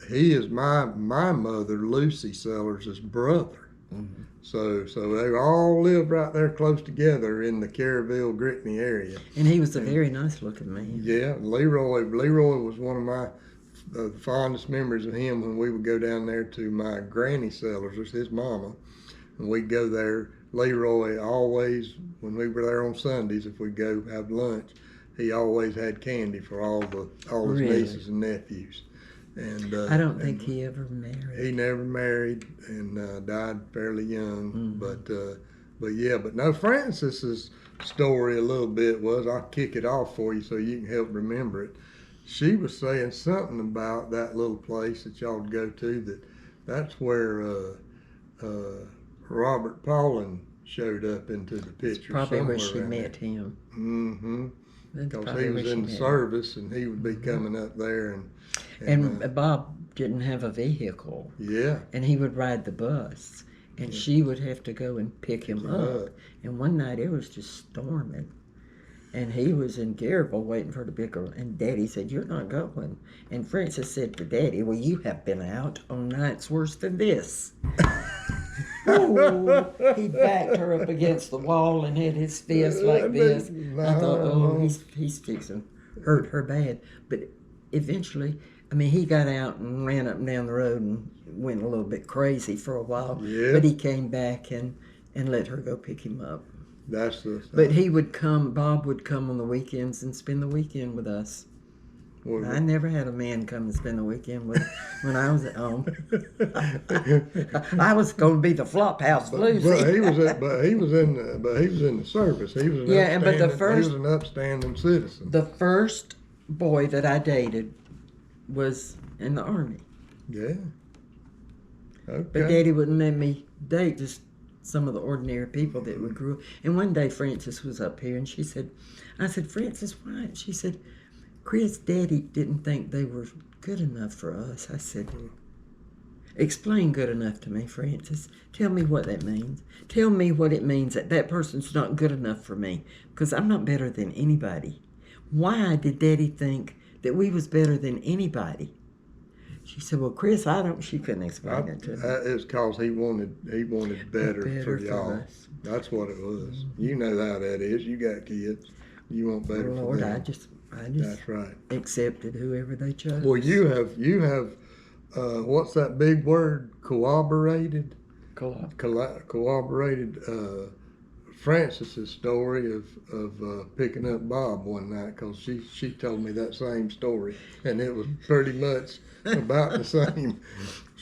A: He is my mother, Lucy Sellers' brother.
B: Mm-hmm.
A: So they all lived right there close together in the Caryville, Gritney area.
B: And he was a very nice looking man.
A: Yeah, Leroy was one of my fondest memories of him when we would go down there to my granny Sellers, was his mama, and we'd go there. Leroy always, when we were there on Sundays, if we'd go have lunch, he always had candy for all his nieces and nephews. And
B: I don't think he ever married.
A: He never married and died fairly young. Mm-hmm. But no, Frances's story a little bit was, I'll kick it off for you so you can help remember it. She was saying something about that little place that y'all would go to, that's where Robert Paulin showed up into the picture.
B: That's probably where she
A: there.
B: met him.
A: Mm-hmm. Because he was in the service and he would be coming up there.
B: And Bob didn't have a vehicle.
A: Yeah.
B: And he would ride the bus. And she would have to go and pick him up. And one night it was just storming. And he was in Garyville waiting for the big girl. And Daddy said, "You're not going." And Frances said to Daddy, "Well, you have been out on nights worse than this." Ooh, he backed her up against the wall and had his fist like this. I thought, oh, he's fixing hurt her bad. But eventually, I mean, he got out and ran up and down the road and went a little bit crazy for a while.
A: Yeah.
B: But he came back and let her go pick him up.
A: But
B: he would come, Bob would come on the weekends and spend the weekend with us. I never had a man come and spend the weekend with when I was at home. I was going to be the flop house Lucy.
A: But he was in the service. He was an upstanding citizen.
B: The first boy that I dated was in the Army.
A: Yeah. Okay.
B: But Daddy wouldn't let me date just some of the ordinary people that we grew up. And one day Frances was up here and I said, "Frances, why?" She said, "Chris, Daddy didn't think they were good enough for us." I said, "Explain good enough to me, Frances. Tell me what that means. Tell me what it means that person's not good enough for me, because I'm not better than anybody. Why did Daddy think that we was better than anybody?" She said, "Well, Chris, she couldn't explain it to me."
A: It's because he wanted better for y'all.
B: Us.
A: That's what it was. You know how that is. You got kids. You want better for them.
B: I just
A: That's right.
B: accepted whoever they chose.
A: Well, you have what's that big word? Corroborated Frances's story of picking up Bob one night, because she told me that same story, and it was pretty much about the same.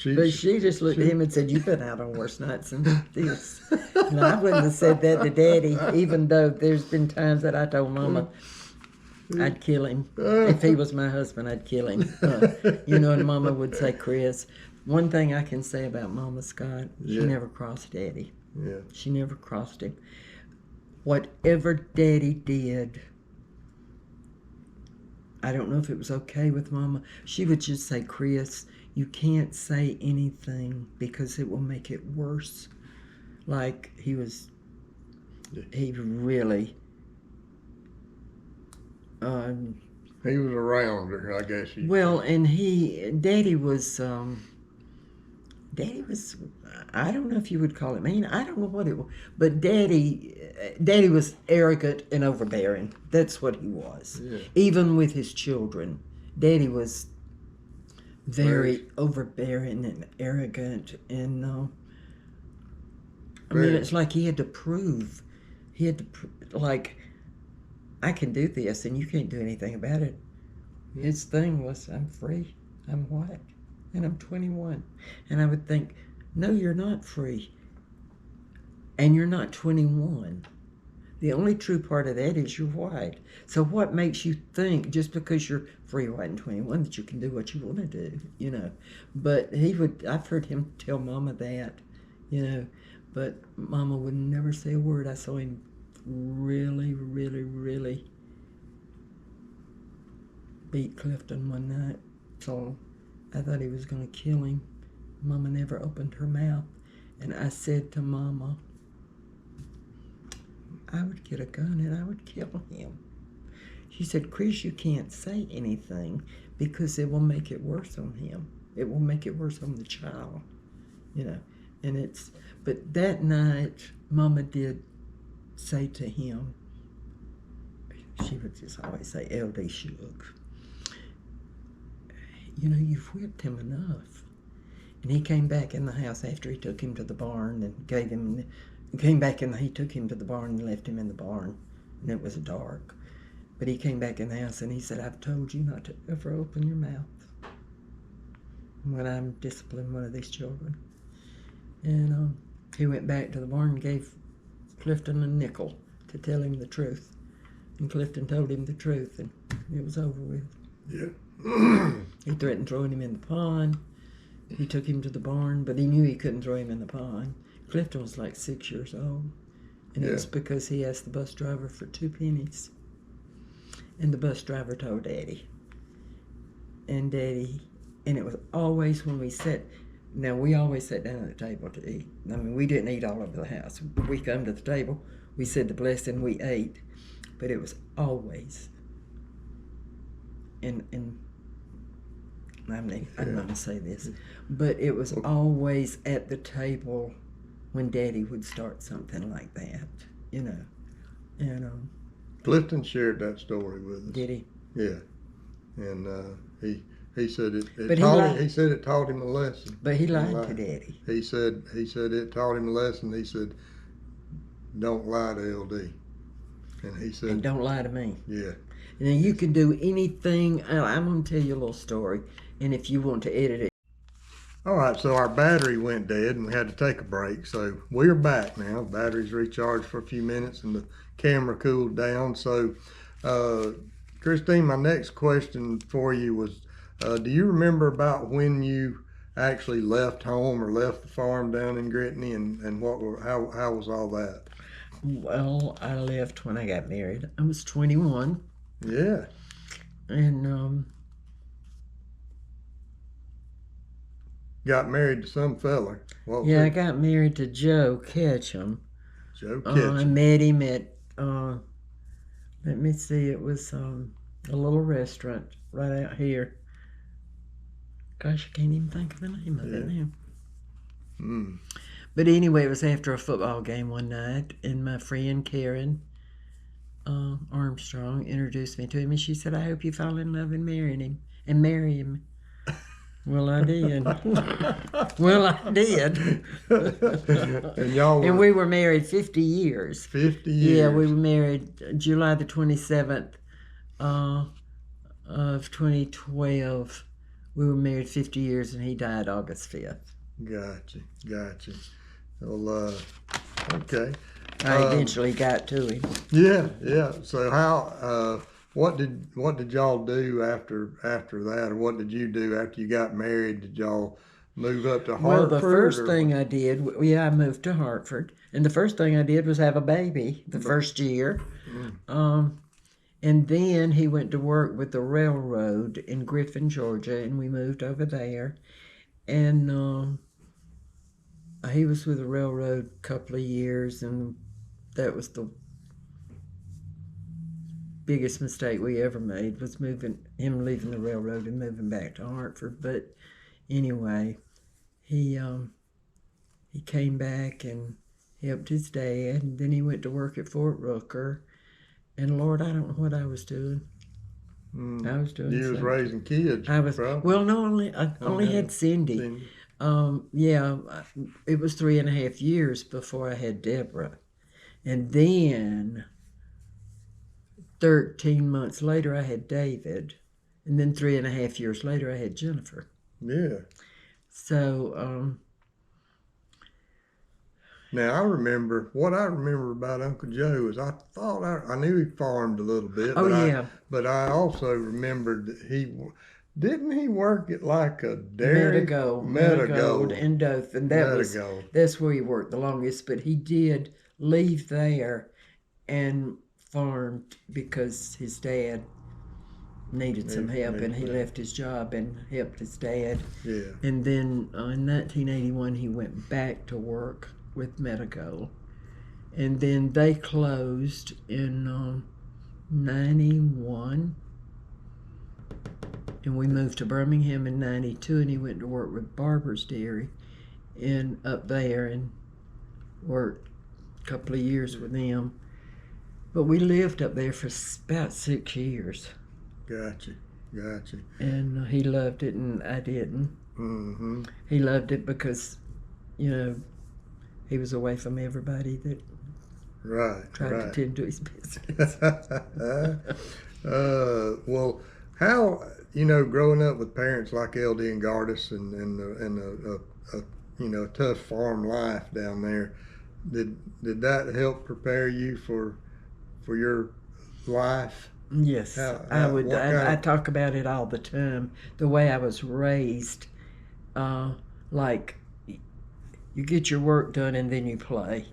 B: But she just looked at him and said, "You've been out on worse nights than this." And I wouldn't have said that to Daddy, even though there's been times that I told Mama I'd kill him. If he was my husband, I'd kill him. And Mama would say, "Chris, one thing I can say about Mama Scott, she never crossed Daddy."
A: Yeah.
B: She never crossed him. Whatever Daddy did, I don't know if it was okay with Mama. She would just say, "Chris, you can't say anything because it will make it worse. Like he really,
A: he was around her, I guess.
B: Well, and Daddy was, I don't know if you would call it mean. I don't know what it was. But Daddy was arrogant and overbearing. That's what he was.
A: Yeah.
B: Even with his children. Daddy was very overbearing and arrogant. And, I mean, it's like he had to prove. Like, I can do this and you can't do anything about it. His thing was, I'm free, I'm white, and I'm 21. And I would think, no, you're not free. And you're not 21. The only true part of that is you're white. So what makes you think, just because you're free, white, and 21, that you can do what you want to do, you know? But I've heard him tell Mama that, you know, but Mama would never say a word. I saw him really, really, really beat Clifton one night, so I thought he was going to kill him. Mama never opened her mouth, and I said to Mama, I would get a gun and I would kill him. She said, Chris, you can't say anything because it will make it worse on him. It will make it worse on the child, you know. But that night, Mama did say to him, she would just always say, LD Shug, you know, you've whipped him enough. And he came back in the house after he took him to the barn and he took him to the barn and left him in the barn, and it was dark. But he came back in the house and he said, I've told you not to ever open your mouth when I'm disciplining one of these children. And he went back to the barn and gave Clifton a nickel to tell him the truth. And Clifton told him the truth, and it was over with.
A: Yeah.
B: He threatened throwing him in the pond. He took him to the barn, but he knew he couldn't throw him in the pond. Clifton was like 6 years old, and it was because he asked the bus driver for 2 pennies. And the bus driver told Daddy. And it was always when we always sat down at the table to eat. I mean, we didn't eat all over the house. We come to the table, we said the blessing, we ate. But it was always, and I'm not going to say this, but it was always at the table when Daddy would start something like that, you know. And
A: Clifton shared that story with us.
B: Did he?
A: Yeah, and he said he said it taught him a lesson.
B: But he lied to Daddy.
A: He said it taught him a lesson. He said, "Don't lie to LD." And he said,
B: and don't lie to me.
A: Yeah.
B: Now you can do anything. I'm going to tell you a little story, and if you want to edit it.
A: All right, so our battery went dead, and we had to take a break. So we're back now. Battery's recharged for a few minutes, and the camera cooled down. So, Christine, my next question for you was, do you remember about when you actually left home or left the farm down in Gritney, and how was all that?
B: Well, I left when I got married. I was 21.
A: Yeah.
B: And
A: got married to some fella.
B: I got married to Joe Ketchem.
A: Joe Ketchem.
B: I met him at let me see, it was a little restaurant right out here. Gosh, I can't even think of the name of it now.
A: Mm.
B: But anyway, it was after a football game one night, and my friend Karen Armstrong introduced me to him, and she said, I hope you fall in love and marry him. Well, I did. And we were married 50 years.
A: 50 years.
B: Yeah, we were married July the 27th of 2012. We were married 50 years, and he died August 5th.
A: Gotcha. Well, okay.
B: I eventually got to him.
A: Yeah. So how? What did y'all do after that, or what did you do after you got married? Did y'all move up to Hartford?
B: Well, the first thing I did, I moved to Hartford, and the first thing I did was have a baby the first year. And then he went to work with the railroad in Griffin, Georgia, and we moved over there. And he was with the railroad a couple of years, and that was the biggest mistake we ever made, was leaving the railroad and moving back to Hartford. But anyway, he came back and helped his dad, and then he went to work at Fort Rooker. And Lord, I don't know what I was doing. I was doing.
A: You was raising kids.
B: I was
A: probably.
B: well. I only had Cindy. It was 3.5 years before I had Deborah, and then 13 months later I had David, and then 3.5 years later I had Jennifer.
A: Yeah.
B: So.
A: Now I remember what I remember about Uncle Joe is I thought I knew he farmed a little bit. But I also remembered that he work at like a dairy
B: Metagold in Dothan. That's where he worked the longest. But he did leave there and farmed because his dad needed some help, and he left his job and helped his dad.
A: Yeah.
B: And then in 1981 he went back to work with Metagold, and then they closed in 91, and we moved to Birmingham in 92, and he went to work with Barber's Dairy up there and worked a couple of years with them. But we lived up there for about 6 years.
A: Gotcha.
B: And he loved it, and I didn't.
A: Mm-hmm.
B: He loved it because, he was away from everybody that tried to tend to his business.
A: Well, how, growing up with parents like LD and Gardis and a tough farm life down there, did that help prepare you for your life?
B: Yes, I talk about it all the time. The way I was raised, like, you get your work done and then you play.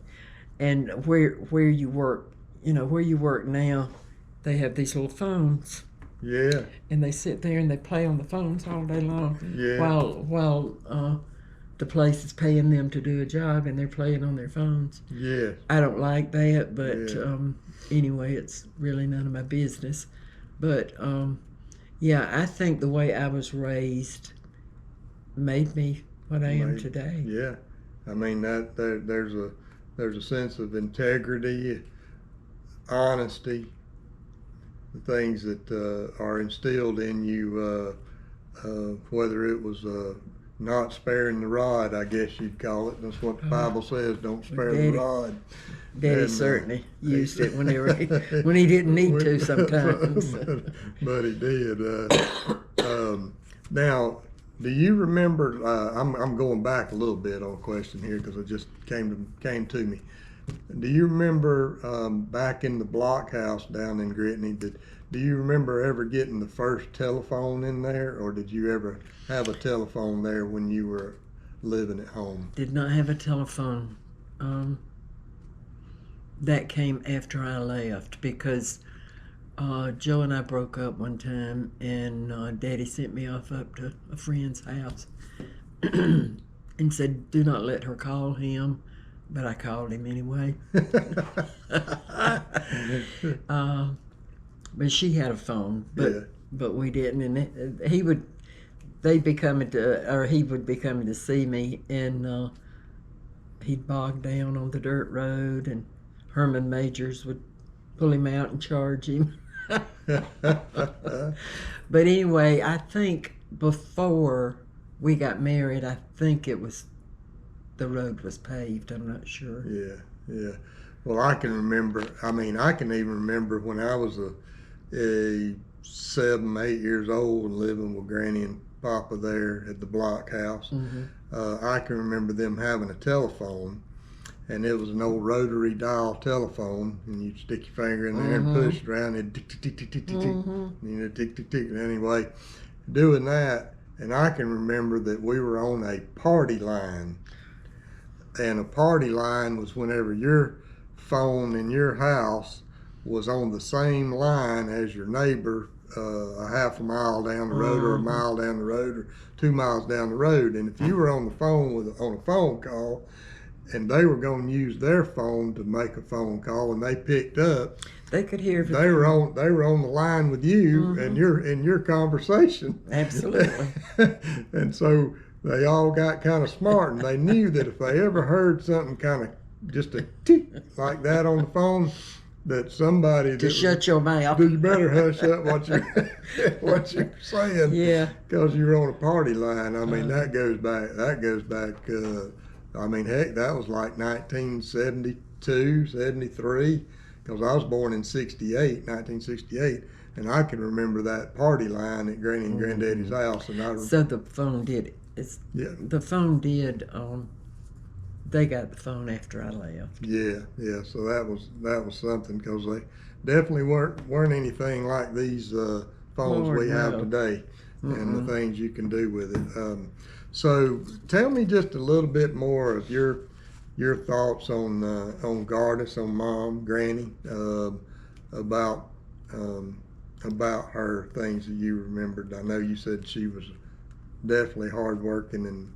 B: And where you work, where you work now, they have these little phones.
A: Yeah.
B: And they sit there and they play on the phones all day long.
A: Yeah.
B: While the place is paying them to do a job and they're playing on their phones.
A: Yeah.
B: I don't like that, but anyway, it's really none of my business. But I think the way I was raised made me what I am today.
A: Yeah. I mean, there's a sense of integrity, honesty, the things that are instilled in you, whether it was not sparing the rod, I guess you'd call it. That's what the Bible says, don't spare the rod.
B: Daddy certainly used it whenever when he didn't need to sometimes.
A: but he did. Now, do you remember, I'm going back a little bit on a question here because it just came to me. Do you remember back in the block house down in Gritney, do you remember ever getting the first telephone in there, or did you ever have a telephone there when you were living at home?
B: Did not have a telephone. That came after I left because Joe and I broke up one time, and Daddy sent me off up to a friend's house and said, do not let her call him, but I called him anyway. But she had a phone, but we didn't, and he would be coming to see me, and he'd bog down on the dirt road, and Herman Majors would pull him out and charge him. But anyway, I think before we got married, I think the road was paved. I'm not sure.
A: Yeah. Well, I can remember. I mean, I can even remember when I was a 7, 8 years old and living with Granny and Papa there at the block house. Mm-hmm. I can remember them having a telephone. And it was an old rotary dial telephone, and you'd stick your finger in there and push it around, and tick, tick, tick, tick, tick, tick, tick, tick, tick. Anyway, doing that, and I can remember that we were on a party line, and a party line was whenever your phone in your house was on the same line as your neighbor a half a mile down the road or a mile down the road or 2 miles down the road. And if you were on the phone on a phone call and they were going to use their phone to make a phone call and they picked up,
B: they could hear everything.
A: They were on the line with you and your conversation.
B: Absolutely.
A: And so they all got kind of smart, and they knew that if they ever heard something kind of just a tick like that on the phone, that somebody
B: to shut your mouth.
A: You better hush up what you're saying.
B: Yeah.
A: Because you're on a party line. I mean, that goes back. I mean, heck, that was like 1972, 73. Because I was born in 1968, and I can remember that party line at Granny and Granddaddy's house. And
B: so the phone did it. The phone did. They got the phone after I left.
A: Yeah. So that was something, because they definitely weren't anything like these phones we have today, and the things you can do with it. So tell me just a little bit more of your thoughts on Gardis, on Mom, Granny, about her, things that you remembered. I know you said she was definitely hardworking and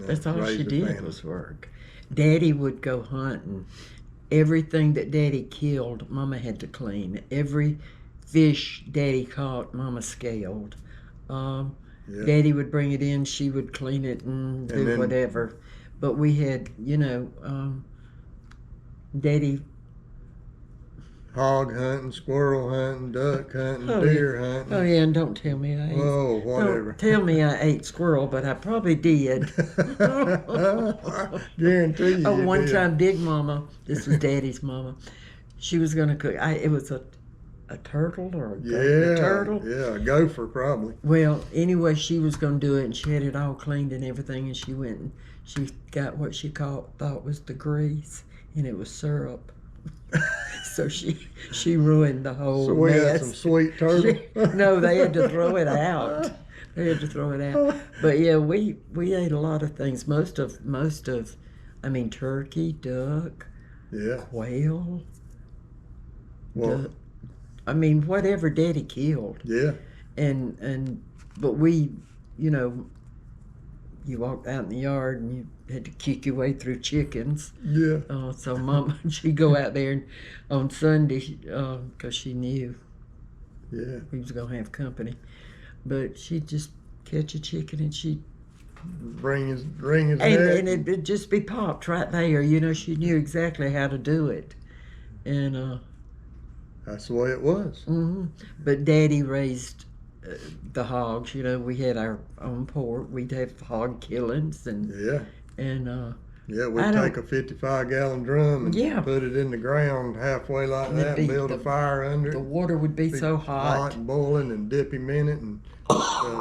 B: that's all she did
A: family.
B: Was work. Daddy would go hunting. Everything that Daddy killed, Mama had to clean. Every fish Daddy caught, Mama scaled. Daddy would bring it in, she would clean it and do whatever. But we had, Daddy.
A: Hog hunting, squirrel hunting, duck hunting, deer hunting.
B: Oh yeah, and don't tell me I ate.
A: Oh, whatever.
B: Don't tell me I ate squirrel, but I probably did.
A: Guarantee you.
B: Oh, one time, Big Mama, this was Daddy's mama, she was going to cook. It was a turtle or a turtle?
A: Yeah, a gopher probably.
B: Well, anyway, she was going to do it, and she had it all cleaned and everything, and she went and she got what she thought was the grease, and it was syrup. So she ruined the whole
A: So we
B: mess.
A: had some sweet turtle.
B: No, they had to throw it out. But yeah, we ate a lot of things. Most of turkey, duck, quail.
A: Well,
B: whatever Daddy killed.
A: Yeah.
B: But we, you walked out in the yard and you had to kick your way through chickens.
A: Yeah.
B: So Mama, she'd go out there on Sunday because she knew we was going to have company. But she'd just catch a chicken and she'd
A: bring his neck.
B: And it'd just be popped right there. She knew exactly how to do it. And
A: that's the way it was.
B: But Daddy raised the hogs. We had our own pork. We'd have hog killings and we'd take a 55-gallon drum and put it in the ground halfway like that and build a fire under it. The water would be so hot
A: and boiling, and dip him in it and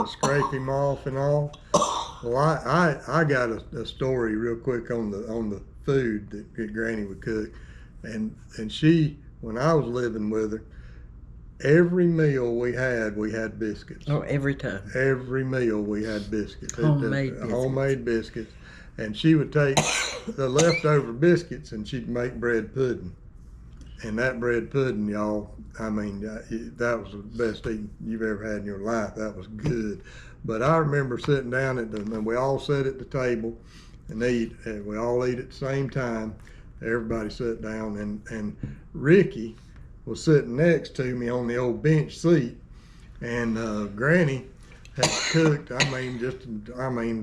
A: scrape him off and all. Well, I got a story real quick on the food that Granny would cook, and she, when I was living with her, every meal we had biscuits.
B: Oh, every time.
A: Every meal we had biscuits.
B: Homemade
A: biscuits. And she would take the leftover biscuits and she'd make bread pudding. And that bread pudding, y'all, that was the best eating you've ever had in your life. That was good. But I remember sitting down and we all sat at the table and eat. And we all eat at the same time. Everybody sat down, and Ricky was sitting next to me on the old bench seat, and Granny had cooked.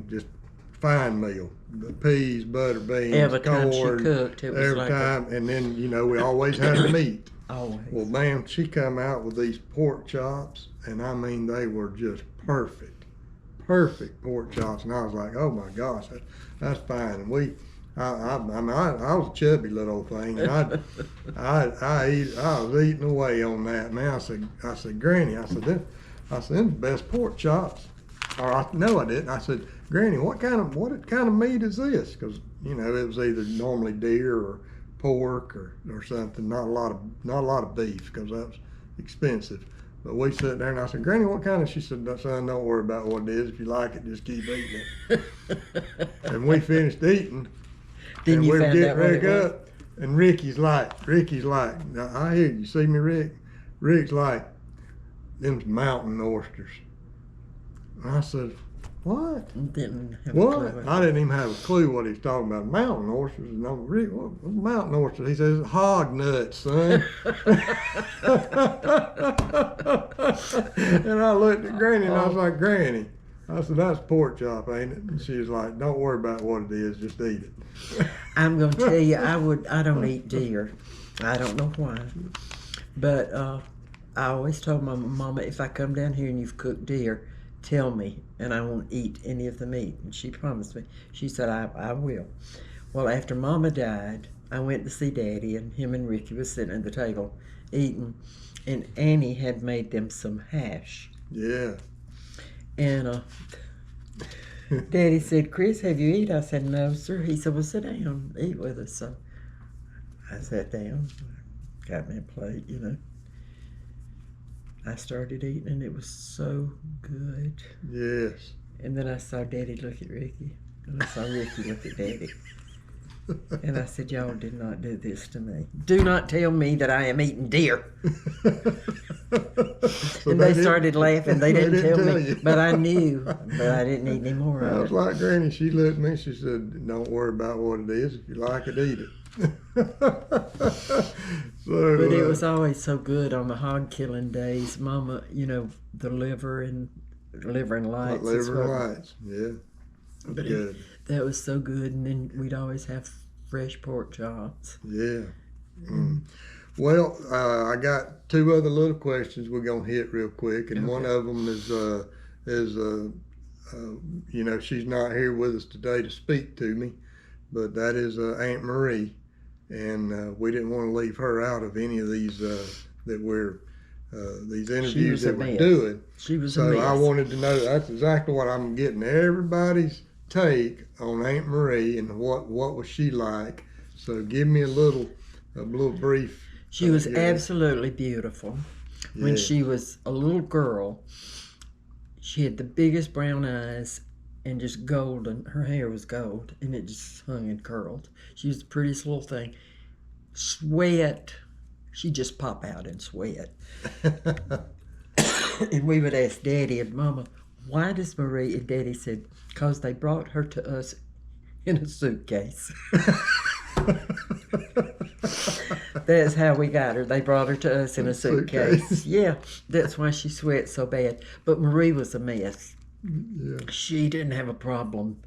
A: Just fine meal: the peas, butter beans,
B: every time
A: corn,
B: she cooked, it was
A: every
B: like
A: time. And then we always had meat.
B: Always.
A: Well, man, she come out with these pork chops, and they were just perfect pork chops. And I was like, oh my gosh, that's fine. And I was a chubby little old thing, and I was eating away on that. Man, I said, Granny, I said, them the best pork chops. No, I didn't. I said, Granny, what kind of meat is this? Because it was either normally deer or pork or something. Not a lot of beef, because that was expensive. But we sat there and I said, Granny, what kind of? She said, son, don't worry about what it is. If you like it, just keep eating it. And we finished eating.
B: Then
A: and
B: you
A: we
B: found
A: get
B: out what
A: Rick
B: it
A: up, and Ricky's like, now, I hear you. See me, Rick? Rick's like, them mountain oysters. And I said, what?
B: Didn't have
A: What?
B: a clue.
A: I didn't even have a clue what he was talking about. Mountain oysters. And I'm really, what mountain oysters? He says, hog nuts, son. And I looked at Granny and I was like, Granny. I said, that's pork chop, ain't it? And she was like, don't worry about what it is, just eat it.
B: I'm going to tell you, I don't eat deer. I don't know why. But I always told my mama, if I come down here and you've cooked deer, tell me, and I won't eat any of the meat. And she promised me. She said, I will. Well, after Mama died, I went to see Daddy, and him and Ricky was sitting at the table eating, and Annie had made them some hash.
A: Yeah.
B: And Daddy said, Chris, have you eaten? I said, no, sir. He said, well, sit down, eat with us. So I sat down, got me a plate, you know. I started eating, and it was so good.
A: Yes.
B: And then I saw Daddy look at Ricky, and I saw Ricky look at Daddy. And I said, y'all did not do this to me. Do not tell me that I am eating deer.
A: So
B: And they started laughing. They didn't tell me,
A: you.
B: but I knew, but I didn't eat any more
A: I
B: of
A: was
B: it.
A: like Granny. She looked at me. She said, "Don't worry about what it is. If you like it, eat it." So,
B: But it was always so good on the hog killing days. Mama, you know, the liver and lights. is
A: liver and
B: what-
A: lights. Yeah.
B: But
A: Good.
B: that was so good. And then we'd always have fresh pork chops.
A: Yeah. Mm. Well, I got two other little questions we're gonna hit real quick, and one
B: Okay.
A: of them is you know, she's not here with us today to speak to me, but that is Aunt Marie, and we didn't want to leave her out of any of these that we're these interviews
B: was a
A: that we're
B: mess.
A: doing.
B: She was a
A: So
B: mess.
A: I wanted to know. That's exactly what I'm getting. Everybody's take on Aunt Marie and what was she like. So give me a little brief.
B: She was
A: yeah.
B: absolutely beautiful. When
A: Yeah.
B: she was a little girl, she had the biggest brown eyes and just golden. Her hair was gold, and it just hung and curled. She was the prettiest little thing. Sweat. She'd just pop out and sweat. And we would ask Daddy and Mama, why does Marie, and Daddy said, because they brought her to us in a suitcase. That's how we got her. They brought her to us in a suitcase. Yeah, that's why she sweat so bad. But Marie was a mess.
A: Yeah.
B: She didn't have a problem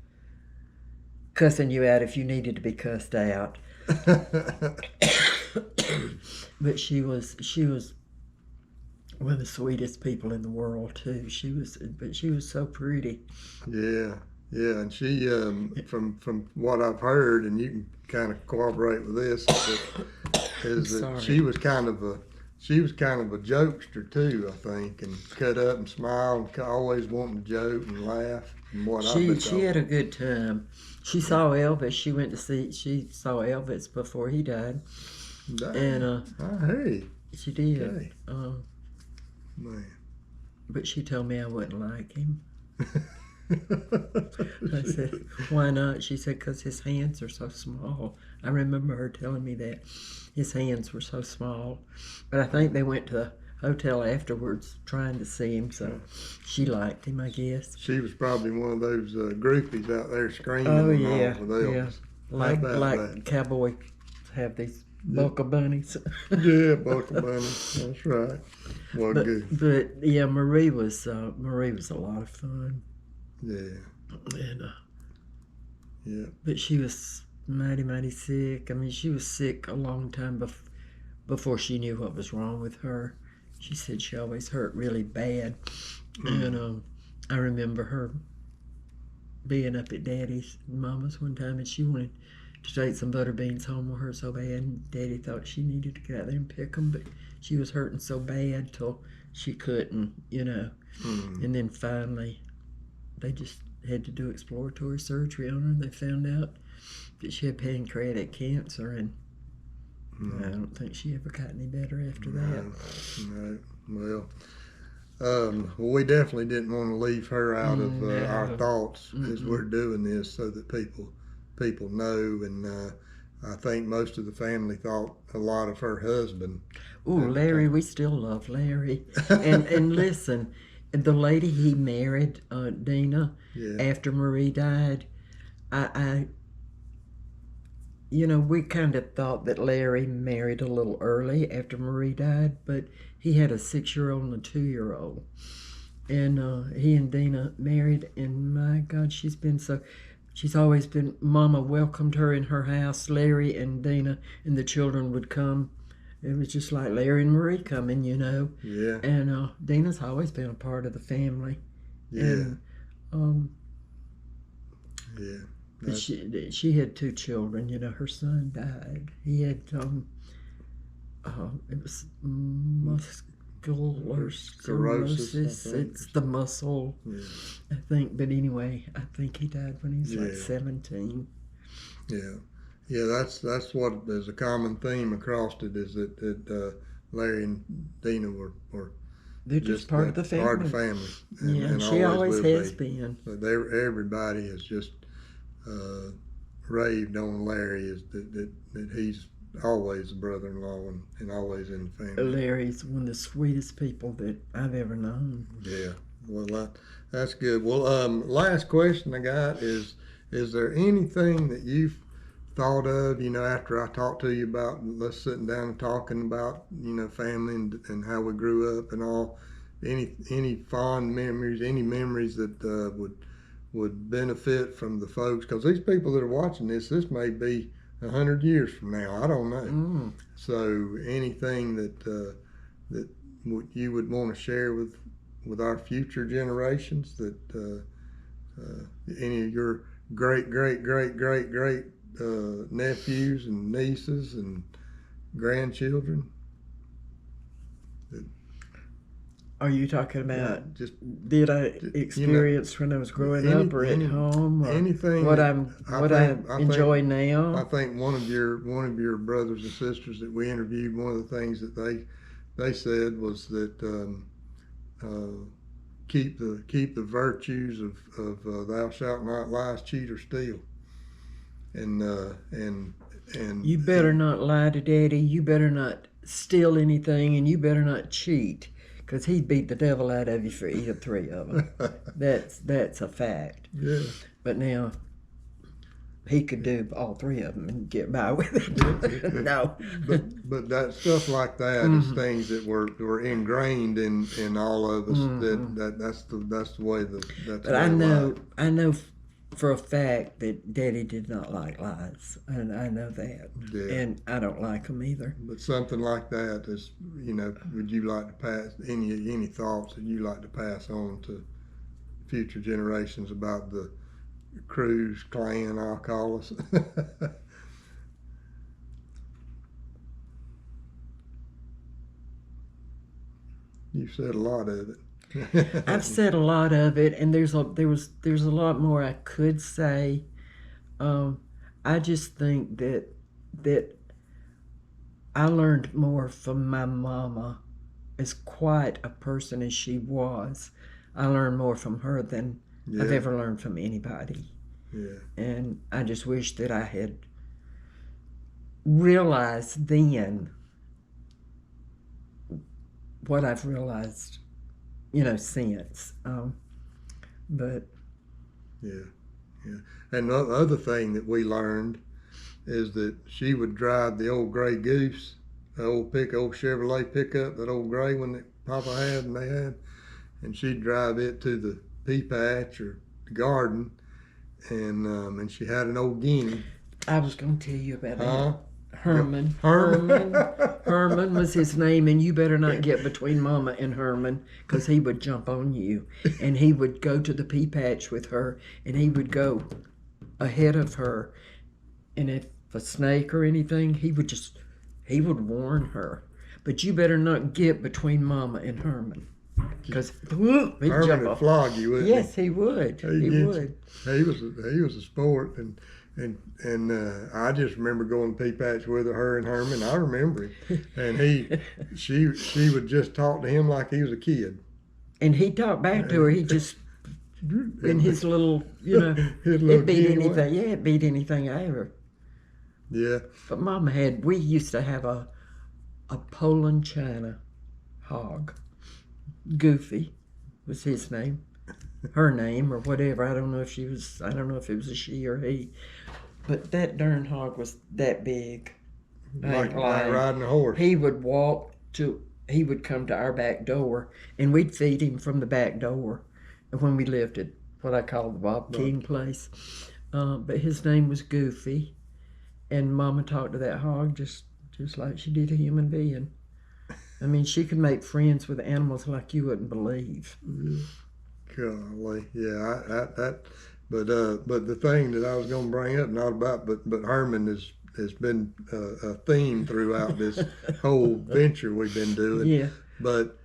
B: cussing you out if you needed to be cussed out. But she was one of the sweetest people in the world too. She was so pretty.
A: Yeah, yeah, and she from what I've heard, and you can kind of corroborate with this, is that
B: sorry.
A: she was kind of a jokester too, I think, and cut up and smile and always wanting to joke and laugh. And what I've been
B: She
A: told.
B: had a good time. She saw Elvis. She saw Elvis before he died.
A: Dang.
B: And
A: Hey,
B: she did.
A: Okay. Man.
B: But she told me I wouldn't like him. I said, why not? She said, because his hands are so small. I remember her telling me that. His hands were so small. But I think they went to the hotel afterwards trying to see him, so she liked him, I guess.
A: She was probably one of those groupies out there screaming.
B: Oh,
A: and
B: yeah,
A: all with Elvis.
B: yeah. Like
A: about that?
B: cowboys have these buckle bunnies.
A: Yeah, Buckle Bunny. That's right. Well, good.
B: But yeah, Marie was a lot of fun.
A: Yeah,
B: And
A: yeah.
B: but she was mighty sick. I mean, she was sick a long time before she knew what was wrong with her. She said she always hurt really bad. And I remember her being up at Daddy's and Mama's one time, and she wanted to take some butter beans home with her so bad, and Daddy thought she needed to get out there and pick them, but she was hurting so bad till she couldn't, you know. And then finally they just had to do exploratory surgery on her, and they found out that she had pancreatic cancer, and I don't think she ever got any better after that.
A: No. Well, we definitely didn't want to leave her out of our thoughts as we're doing this, so that people know. And I think most of the family thought a lot of her husband.
B: Ooh, Larry, we still love Larry. And listen, the lady he married, Dina, after Marie died, I we kind of thought that Larry married a little early after Marie died, but he had a 6-year-old and a 2-year-old. And he and Dina married, and my God, she's always been, Mama welcomed her in her house. Larry and Dina and the children would come. It was just like Larry and Marie coming,
A: Yeah.
B: And Dina's always been a part of the family.
A: Yeah.
B: And,
A: yeah.
B: she had 2 children. Her son died. He had it was muscular sclerosis. It's the muscle, I think. But anyway, I think he died when he was like 17.
A: Yeah, that's what is a common theme across it, is that Larry and Dina were
B: they're just part of the family.
A: Part of the family.
B: And she always has been.
A: But everybody has just raved on Larry, is that he's always a brother-in-law and always in the family.
B: Larry's one of the sweetest people that I've ever known.
A: Yeah, well, that's good. Well, last question I got is there anything that you've thought of, after I talked to you about us sitting down and talking about, family and how we grew up and all, any fond memories, any memories that would benefit from the folks? Because these people that are watching this may be 100 years from now. I don't know. So anything that you would want to share with our future generations, that any of your great nephews and nieces and grandchildren?
B: Are you talking about did I experience when I was growing up or at home? Or
A: anything
B: what I enjoy now?
A: I think one of your brothers and sisters that we interviewed, one of the things that they said was that keep the virtues of thou shalt not lie, cheat, or steal. And
B: you better not lie to Daddy. You better not steal anything, and you better not cheat, because he'd beat the devil out of you for either 3 of them. That's a fact.
A: Yeah.
B: But now he could do all 3 of them and get by with it. No.
A: But that stuff like that is things that were ingrained in all of us. That's the way that's.
B: But I know for a fact that Daddy did not like lies, and I know that, and I don't like them either.
A: But something like that is, would you like to pass any thoughts that you like to pass on to future generations about the Crews clan, I'll call us? You've said a lot of it.
B: I've said a lot of it, and there's a lot more I could say. I just think that I learned more from my mama, as quiet a person as she was. I learned more from her than I've ever learned from anybody.
A: Yeah. And
B: I just wish that I had realized then what I've realized since. But
A: yeah. And the other thing that we learned is that she would drive the old gray goose, the old Chevrolet pickup, that old gray one that Papa had and they had, and she'd drive it to the pea patch or the garden, and she had an old guinea.
B: I was going to tell you about that. Herman was his name, and you better not get between Mama and Herman, because he would jump on you, and he would go to the pea patch with her, and he would go ahead of her, and if a snake or anything, he would warn her, but you better not get between Mama and Herman, because he'd
A: Herman would flog you, wouldn't he?
B: Yes, he would. He would.
A: He was a sport, and I just remember going to pea patch with her and Herman. I remember him, and she would just talk to him like he was a kid,
B: and he'd talk back to her. He just in his little,
A: it
B: beat anything. Yeah, it beat anything I ever.
A: Yeah.
B: But Mama we used to have a Poland China hog. Goofy was his name, her name, or whatever. I don't know if it was a she or he. But that darn hog was that big.
A: Like riding a horse.
B: He would come to our back door, and we'd feed him from the back door when we lived at what I call the Bob King place. But his name was Goofy, and Mama talked to that hog just like she did a human being. I mean, she could make friends with animals like you wouldn't believe.
A: Golly, yeah. But the thing that I was going to bring up, not about, but Herman has been a theme throughout this whole venture we've been doing.
B: Yeah.
A: But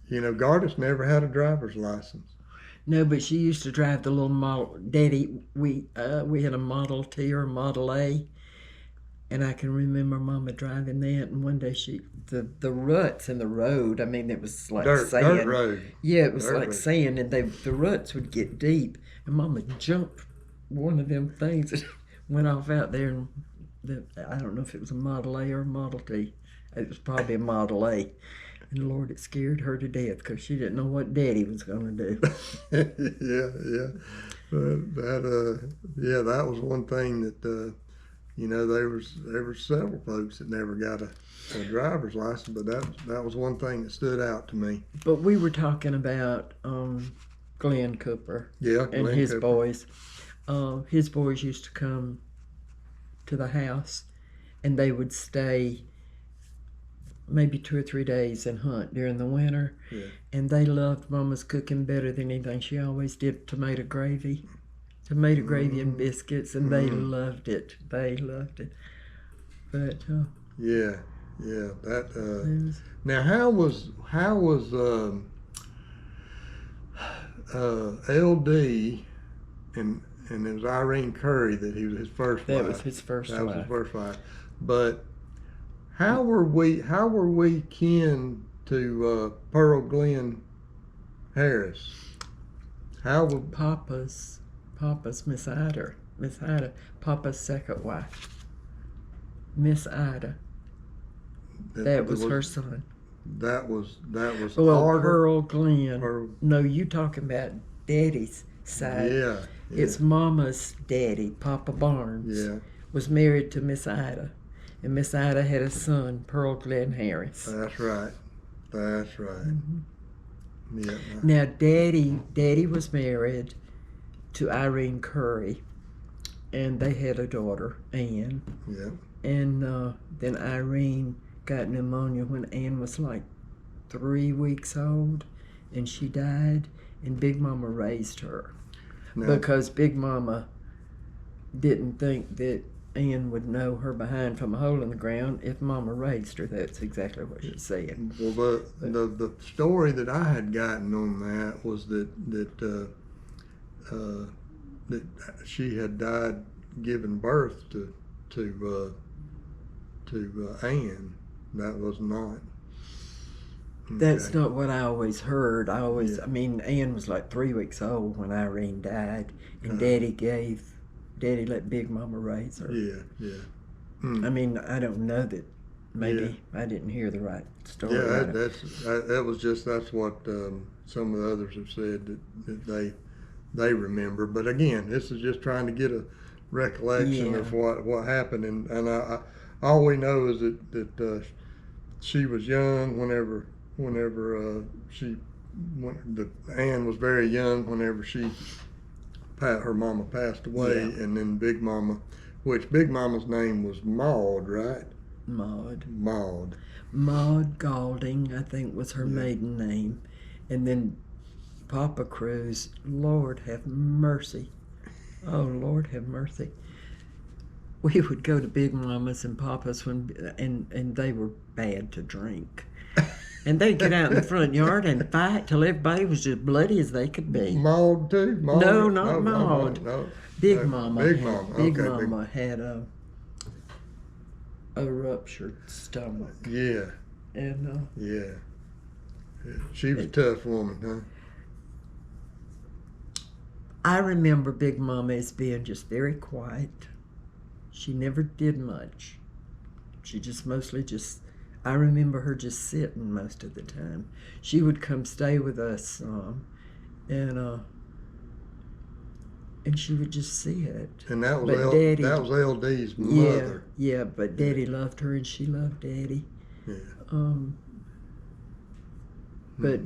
A: Gardis never had a driver's license.
B: No, but she used to drive the little model. Daddy, we had a Model T or a Model A, and I can remember Mama driving that. And one day the ruts in the road. I mean, it was like sand.
A: Dirt road.
B: Yeah, it was
A: Dirt
B: like
A: road.
B: sand, and the ruts would get deep. And Mama jumped one of them things that went off out there, and I don't know if it was a Model A or a Model T. It was probably a Model A. And Lord, it scared her to death because she didn't know what Daddy was going to do.
A: Yeah. That was one thing that there were several folks that never got a driver's license, but that was one thing that stood out to me.
B: But we were talking about Glenn Cooper and his
A: Cooper.
B: boys. His boys used to come to the house, and they would stay maybe 2 or 3 days and hunt during the winter.
A: Yeah.
B: And they loved Mama's cooking better than anything. She always did tomato gravy and biscuits, and they loved it. But
A: now how was LD and it was Irene Curry that he was his first wife.
B: That was his first wife.
A: But how were we kin to Pearl Glenn Harris? How were
B: Papa's Miss Ida, Papa's second wife, Miss Ida. That was her son.
A: That was
B: well, Pearl Glenn. No, you talking about Daddy's side.
A: Yeah.
B: It's Mama's daddy, Papa Barnes.
A: Yeah.
B: Was married to Miss Ida. And Miss Ida had a son, Pearl Glenn Harris.
A: That's right. Mm-hmm. Yeah.
B: Now, Daddy was married to Irene Curry, and they had a daughter, Ann.
A: Yeah.
B: And then Irene got pneumonia when Ann was like 3 weeks old, and she died, and Big Mama raised her. No. Because Big Mama didn't think that Ann would know her behind from a hole in the ground. If Mama raised her, that's exactly what she said.
A: Well, the story that I had gotten on that was that she had died giving birth to Ann. That was not. Okay.
B: That's not what I always heard. I mean, Ann was like 3 weeks old when Irene died, and Daddy let Big Mama raise her.
A: Yeah.
B: I mean, I don't know that. Maybe I didn't hear the right story.
A: Yeah, that's what some of the others have said that they remember. But again, this is just trying to get a recollection of what happened, and I all we know is that she was young whenever Ann was very young whenever her mama passed away, and then Big Mama, which Big Mama's name was Maud, right? Maud
B: Galding, I think, was her maiden name. And then Papa Crews, Lord have mercy. Oh, Lord have mercy. We would go to Big Mama's and Papa's and they were bad to drink. And they'd get out in the front yard and fight till everybody was just bloody as they could be.
A: Maud too?
B: No, not Maud.
A: No.
B: Big Mama.
A: Big Mama.
B: Big Mama had a ruptured stomach.
A: Yeah.
B: And
A: yeah. She was a tough woman, huh?
B: I remember Big Mama as being just very quiet. She never did much. She just mostly I remember her just sitting most of the time. She would come stay with us, and she would just sit.
A: And that was
B: But Daddy,
A: that was LD's mother.
B: Yeah, but Daddy loved her, and she loved Daddy.
A: Yeah.
B: But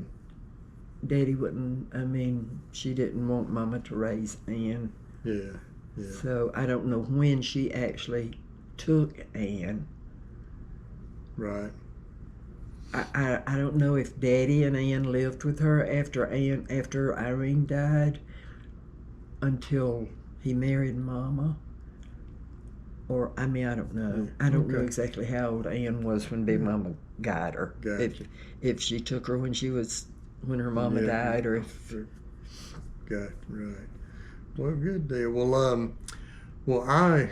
B: Daddy wouldn't. I mean, she didn't want Mama to raise Ann.
A: Yeah. Yeah.
B: So I don't know when she actually took Ann.
A: Right.
B: I don't know if Daddy and Ann lived with her after Irene died until he married Mama. Or, I mean, I don't know. I don't know exactly how old Ann was when Big Mama got her.
A: Gotcha.
B: If she took her when her Mama died, or if...
A: Gotcha, right. Well, good deal. Well, I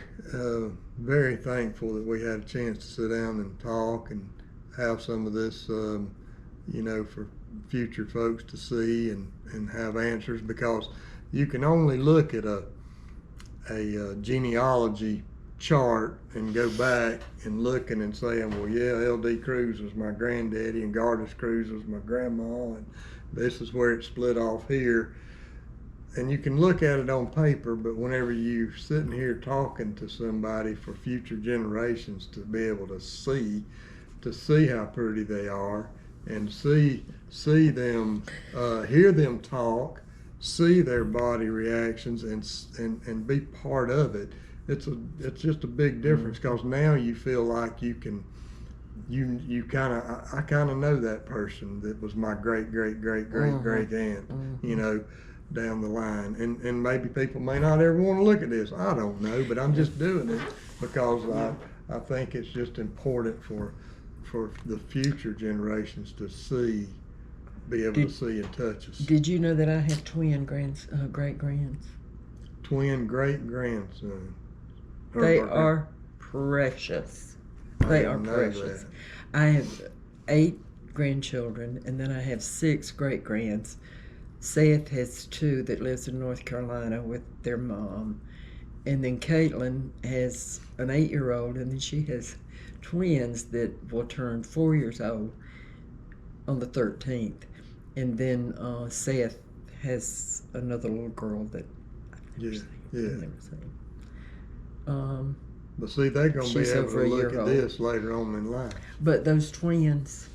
A: very thankful that we had a chance to sit down and talk and have some of this, for future folks to see and have answers, because you can only look at a genealogy chart and go back and looking and saying, well, yeah, LD Crews was my granddaddy and Gardis Crews was my grandma, and this is where it split off here. And you can look at it on paper, but whenever you're sitting here talking to somebody for future generations to be able to see how pretty they are, and see them, hear them talk, see their body reactions, and be part of it. It's just a big difference, because now you feel like you can, I kind of know that person that was my great aunt, down the line, and maybe people may not ever want to look at this. I don't know, but I'm just doing it because I think it's just important for the future generations to be able to see and touch us.
B: Did you know that I have twin great-grands?
A: Twin great-grandson.
B: They are precious. They are precious. I have 8 grandchildren, and then I have 6 great-grands. Seth has 2 that lives in North Carolina with their mom. And then Caitlin has an 8-year-old, and then she has twins that will turn 4 years old on the 13th. And then Seth has another little girl that I've never seen.
A: But see, they're going to be able to look at this later on in life.
B: But those twins,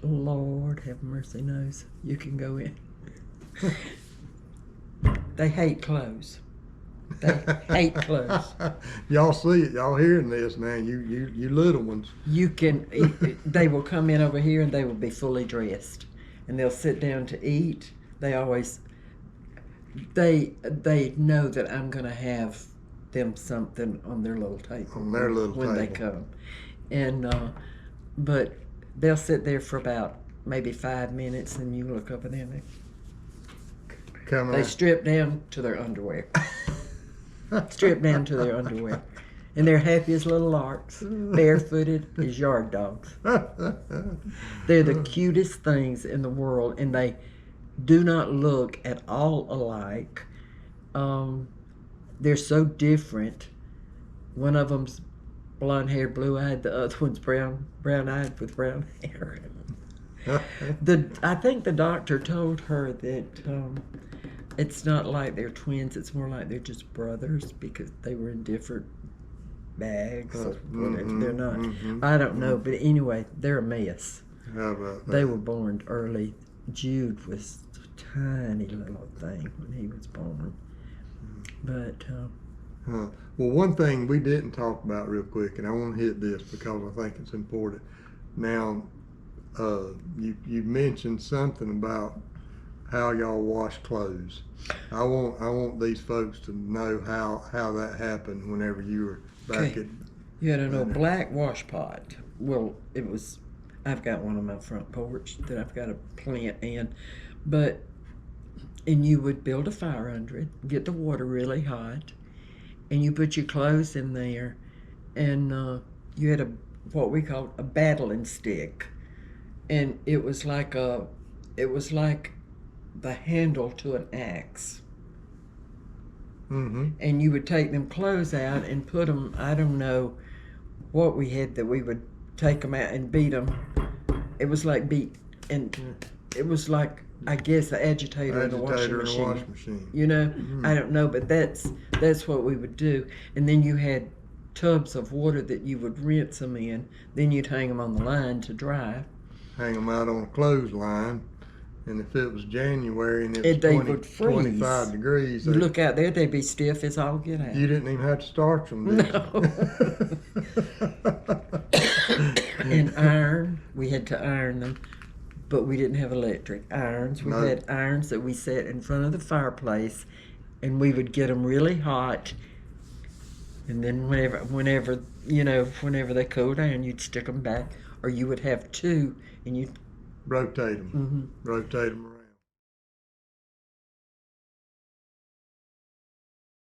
B: Lord have mercy knows, you can go in. They hate clothes. They hate clothes.
A: Y'all see it. Y'all hearing this now. You little ones.
B: They will come in over here and they will be fully dressed. And they'll sit down to eat. They know that I'm going to have them something on their little table.
A: On their little table.
B: When they come. And, but they'll sit there for about maybe 5 minutes, and you look over there and they strip down to their underwear. Strip down to their underwear. And they're happy as little larks, barefooted as yard dogs. They're the cutest things in the world, and they do not look at all alike. They're so different. One of them's blonde-haired, blue-eyed. The other one's brown-eyed with brown hair. I think the doctor told her that it's not like they're twins. It's more like they're just brothers, because they were in different bags or whatever. They're not. I don't know, but anyway, they're a mess.
A: How about that?
B: They were born early. Jude was a tiny little thing when he was born. But
A: well, one thing we didn't talk about real quick, and I want to hit this because I think it's important. Now, you mentioned something about how y'all wash clothes. I want these folks to know how that happened whenever you were back at.
B: You had an old black wash pot. Well, I've got one on my front porch that I've got to plant in, and you would build a fire under it, get the water really hot, and you put your clothes in there, and you had what we called a battling stick, and it was like the handle to an axe. And you would take them clothes out and put them, I don't know what we had that we would take them out and beat them. It was like it was like, I guess, the agitator in the washing machine. You know, I don't know, but that's what we would do. And then you had tubs of water that you would rinse them in. Then you'd hang them on the line to dry.
A: Hang them out on a clothesline. And if it was January and it was 25 degrees,
B: you look out there, they'd be stiff as all get out.
A: You didn't even have to starch them, did
B: you? And iron, we had to iron them, but we didn't have electric irons. We had irons that we set in front of the fireplace, and we would get them really hot. And then whenever they cooled down, you'd stick them back, or you would have two, and you'd
A: rotate them. Rotate them around.